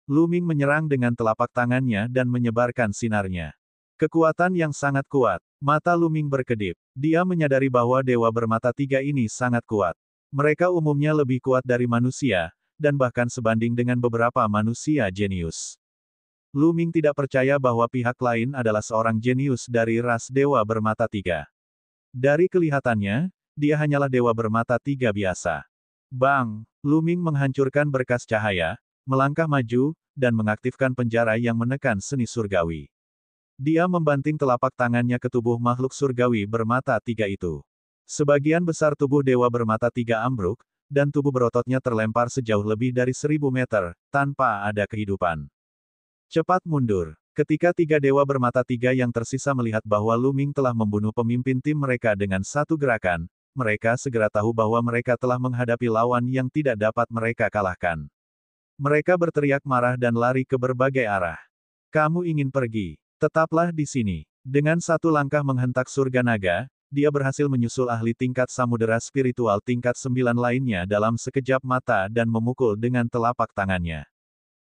Luming menyerang dengan telapak tangannya dan menyebarkan sinarnya. Kekuatan yang sangat kuat. Mata Luming berkedip. Dia menyadari bahwa Dewa Bermata Tiga ini sangat kuat. Mereka umumnya lebih kuat dari manusia, dan bahkan sebanding dengan beberapa manusia jenius. Luming tidak percaya bahwa pihak lain adalah seorang jenius dari ras Dewa Bermata Tiga. Dari kelihatannya, dia hanyalah Dewa Bermata Tiga biasa. Bang! Luming menghancurkan berkas cahaya, melangkah maju, dan mengaktifkan penjara yang menekan seni surgawi. Dia membanting telapak tangannya ke tubuh makhluk surgawi bermata tiga itu. Sebagian besar tubuh Dewa Bermata Tiga ambruk, dan tubuh berototnya terlempar sejauh lebih dari 1000 meter, tanpa ada kehidupan. Cepat mundur. Ketika 3 Dewa Bermata Tiga yang tersisa melihat bahwa Luming telah membunuh pemimpin tim mereka dengan satu gerakan, mereka segera tahu bahwa mereka telah menghadapi lawan yang tidak dapat mereka kalahkan. Mereka berteriak marah dan lari ke berbagai arah. Kamu ingin pergi? Tetaplah di sini. Dengan satu langkah menghentak surga naga, dia berhasil menyusul ahli tingkat samudera spiritual tingkat 9 lainnya dalam sekejap mata dan memukul dengan telapak tangannya.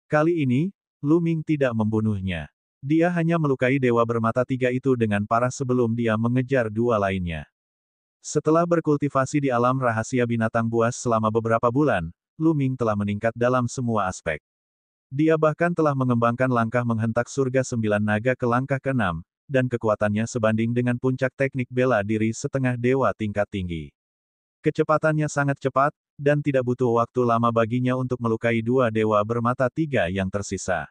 Kali ini, Luming tidak membunuhnya. Dia hanya melukai Dewa Bermata Tiga itu dengan parah sebelum dia mengejar dua lainnya. Setelah berkultivasi di alam rahasia binatang buas selama beberapa bulan, Luming telah meningkat dalam semua aspek. Dia bahkan telah mengembangkan langkah menghentak surga 9 naga ke langkah ke-6, dan kekuatannya sebanding dengan puncak teknik bela diri setengah dewa tingkat tinggi. Kecepatannya sangat cepat, dan tidak butuh waktu lama baginya untuk melukai dua Dewa Bermata Tiga yang tersisa.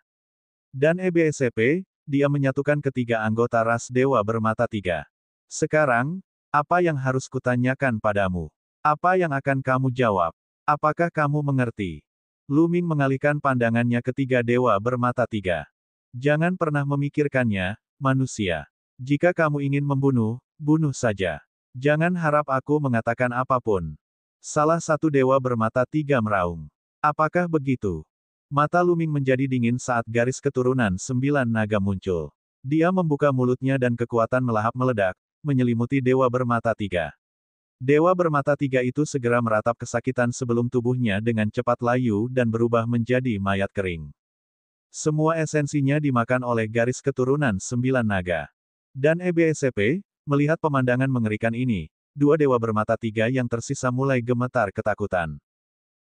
Dan EBSCP, dia menyatukan ketiga anggota ras Dewa Bermata Tiga. Sekarang, apa yang harus kutanyakan padamu? Apa yang akan kamu jawab? Apakah kamu mengerti? Lu Ming mengalihkan pandangannya ke tiga dewa bermata tiga. Jangan pernah memikirkannya, manusia. Jika kamu ingin membunuh, bunuh saja. Jangan harap aku mengatakan apapun. Salah satu dewa bermata tiga meraung. Apakah begitu? Mata Lu Ming menjadi dingin saat garis keturunan 9 naga muncul. Dia membuka mulutnya dan kekuatan melahap meledak, menyelimuti dewa bermata tiga. Dewa bermata tiga itu segera meratap kesakitan sebelum tubuhnya dengan cepat layu dan berubah menjadi mayat kering. Semua esensinya dimakan oleh garis keturunan 9 naga. Dan EBSCP, melihat pemandangan mengerikan ini, dua dewa bermata tiga yang tersisa mulai gemetar ketakutan.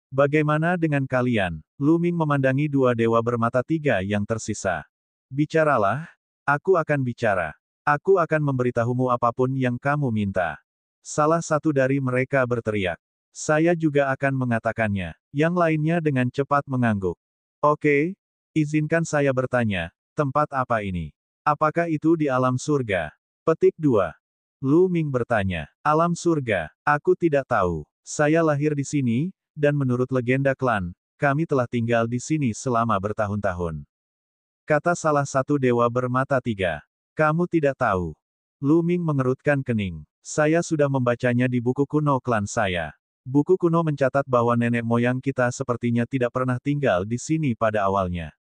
Bagaimana dengan kalian? Lu Ming memandangi dua dewa bermata tiga yang tersisa. Bicaralah, aku akan bicara. Aku akan memberitahumu apapun yang kamu minta. Salah satu dari mereka berteriak. Saya juga akan mengatakannya. Yang lainnya dengan cepat mengangguk. Oke, izinkan saya bertanya, tempat apa ini? Apakah itu di alam surga? Petik 2. Lu Ming bertanya. Alam surga, aku tidak tahu. Saya lahir di sini, dan menurut legenda klan, kami telah tinggal di sini selama bertahun-tahun. Kata salah satu dewa bermata tiga. Kamu tidak tahu. Lu Ming mengerutkan kening. Saya sudah membacanya di buku kuno klan saya. Buku kuno mencatat bahwa nenek moyang kita sepertinya tidak pernah tinggal di sini pada awalnya.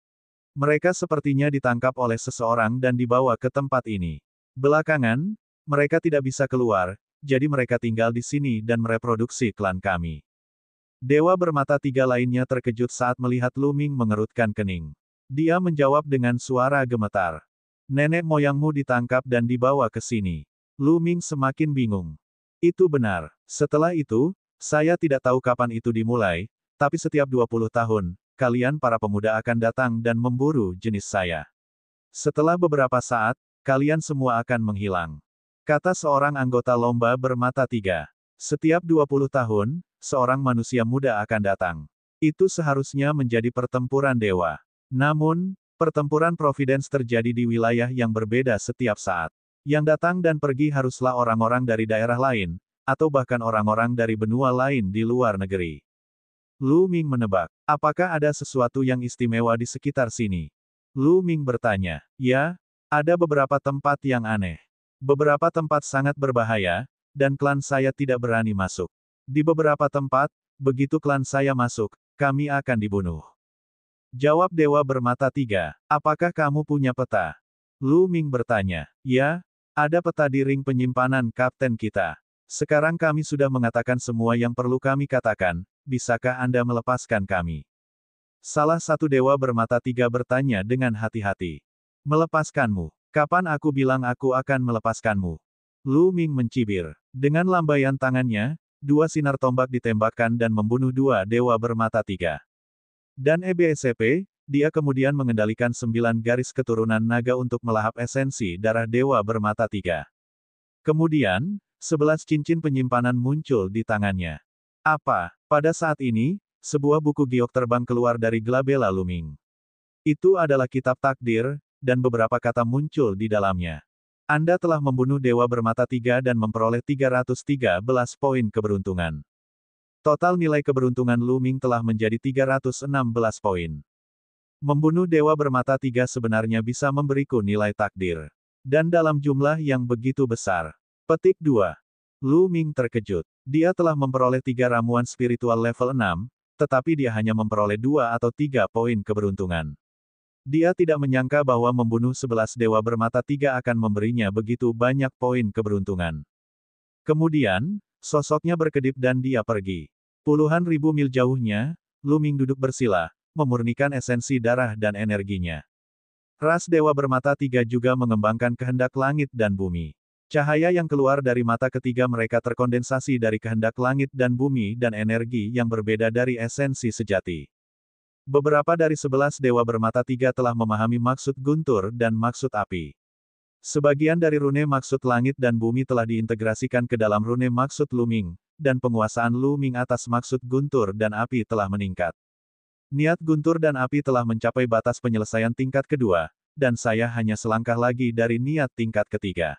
Mereka sepertinya ditangkap oleh seseorang dan dibawa ke tempat ini. Belakangan, mereka tidak bisa keluar, jadi mereka tinggal di sini dan mereproduksi klan kami. Dewa bermata tiga lainnya terkejut saat melihat Lu Ming mengerutkan kening. Dia menjawab dengan suara gemetar. Nenek moyangmu ditangkap dan dibawa ke sini. Lu Ming semakin bingung. Itu benar. Setelah itu, saya tidak tahu kapan itu dimulai, tapi setiap 20 tahun, kalian para pemuda akan datang dan memburu jenis saya. Setelah beberapa saat, kalian semua akan menghilang. Kata seorang anggota lomba bermata tiga. Setiap 20 tahun, seorang manusia muda akan datang. Itu seharusnya menjadi pertempuran dewa. Namun, pertempuran Providence terjadi di wilayah yang berbeda setiap saat. Yang datang dan pergi haruslah orang-orang dari daerah lain, atau bahkan orang-orang dari benua lain di luar negeri. Lu Ming menebak, apakah ada sesuatu yang istimewa di sekitar sini? Lu Ming bertanya, ya, ada beberapa tempat yang aneh. Beberapa tempat sangat berbahaya, dan klan saya tidak berani masuk. Di beberapa tempat, begitu klan saya masuk, kami akan dibunuh. Jawab dewa bermata tiga, apakah kamu punya peta? Lu Ming bertanya, ya, ada peta di ring penyimpanan kapten kita. Sekarang kami sudah mengatakan semua yang perlu kami katakan, bisakah Anda melepaskan kami? Salah satu dewa bermata tiga bertanya dengan hati-hati. Melepaskanmu? Kapan aku bilang aku akan melepaskanmu? Lu Ming mencibir. Dengan lambaian tangannya, dua sinar tombak ditembakkan dan membunuh dua dewa bermata tiga. Dan EBSCP, dia kemudian mengendalikan 9 garis keturunan naga untuk melahap esensi darah dewa bermata tiga. Kemudian, 11 cincin penyimpanan muncul di tangannya. Apa? Pada saat ini, sebuah buku giok terbang keluar dari gelabela Lu Ming. Itu adalah kitab takdir, dan beberapa kata muncul di dalamnya. Anda telah membunuh dewa bermata tiga dan memperoleh 313 poin keberuntungan. Total nilai keberuntungan Lu Ming telah menjadi 316 poin. Membunuh dewa bermata tiga sebenarnya bisa memberiku nilai takdir. Dan dalam jumlah yang begitu besar. Petik 2. Lu Ming terkejut. Dia telah memperoleh 3 ramuan spiritual level 6, tetapi dia hanya memperoleh 2 atau 3 poin keberuntungan. Dia tidak menyangka bahwa membunuh 11 dewa bermata tiga akan memberinya begitu banyak poin keberuntungan. Kemudian, sosoknya berkedip dan dia pergi. Puluhan ribu mil jauhnya, Lu Ming duduk bersila, memurnikan esensi darah dan energinya. Ras dewa bermata tiga juga mengembangkan kehendak langit dan bumi. Cahaya yang keluar dari mata ketiga mereka terkondensasi dari kehendak langit dan bumi dan energi yang berbeda dari esensi sejati. Beberapa dari 11 dewa bermata tiga telah memahami maksud guntur dan maksud api. Sebagian dari rune maksud langit dan bumi telah diintegrasikan ke dalam rune maksud Lu Ming, dan penguasaan Lu Ming atas maksud guntur dan api telah meningkat. Niat guntur dan api telah mencapai batas penyelesaian tingkat kedua, dan saya hanya selangkah lagi dari niat tingkat ketiga.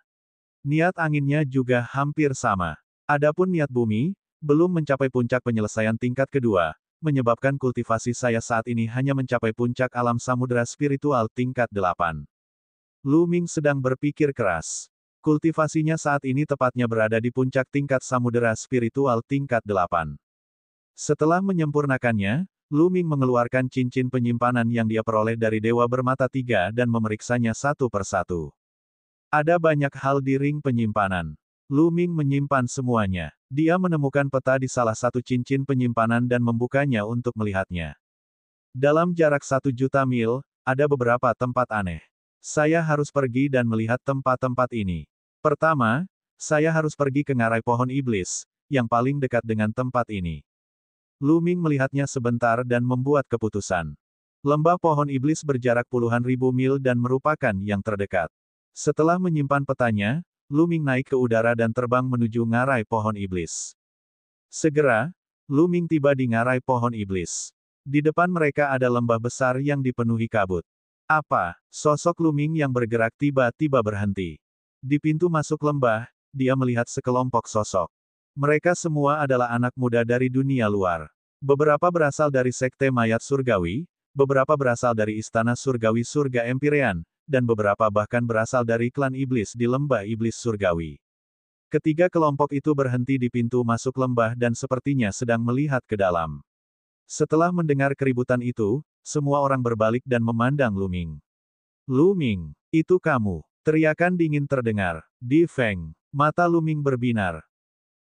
Niat anginnya juga hampir sama. Adapun niat bumi, belum mencapai puncak penyelesaian tingkat kedua, menyebabkan kultivasi saya saat ini hanya mencapai puncak alam samudera spiritual tingkat 8. Lu Ming sedang berpikir keras. Kultivasinya saat ini tepatnya berada di puncak tingkat samudera spiritual tingkat 8. Setelah menyempurnakannya, Lu Ming mengeluarkan cincin penyimpanan yang dia peroleh dari Dewa Bermata Tiga dan memeriksanya satu persatu. Ada banyak hal di ring penyimpanan. Lu Ming menyimpan semuanya. Dia menemukan peta di salah satu cincin penyimpanan dan membukanya untuk melihatnya. Dalam jarak 1 juta mil, ada beberapa tempat aneh. Saya harus pergi dan melihat tempat-tempat ini. Pertama, saya harus pergi ke ngarai pohon iblis, yang paling dekat dengan tempat ini. Lu Ming melihatnya sebentar dan membuat keputusan. Lembah pohon iblis berjarak puluhan ribu mil dan merupakan yang terdekat. Setelah menyimpan petanya, Lu Ming naik ke udara dan terbang menuju ngarai pohon iblis. Segera, Lu Ming tiba di ngarai pohon iblis. Di depan mereka ada lembah besar yang dipenuhi kabut. Apa? Sosok Lu Ming yang bergerak tiba-tiba berhenti. Di pintu masuk lembah, dia melihat sekelompok sosok. Mereka semua adalah anak muda dari dunia luar. Beberapa berasal dari sekte mayat surgawi, beberapa berasal dari istana surgawi surga Empyrean, dan beberapa bahkan berasal dari klan iblis di lembah iblis surgawi. Ketiga kelompok itu berhenti di pintu masuk lembah dan sepertinya sedang melihat ke dalam. Setelah mendengar keributan itu, semua orang berbalik dan memandang Lu Ming. Lu Ming, itu kamu. Teriakan dingin terdengar. Di Feng, mata Lu Ming berbinar.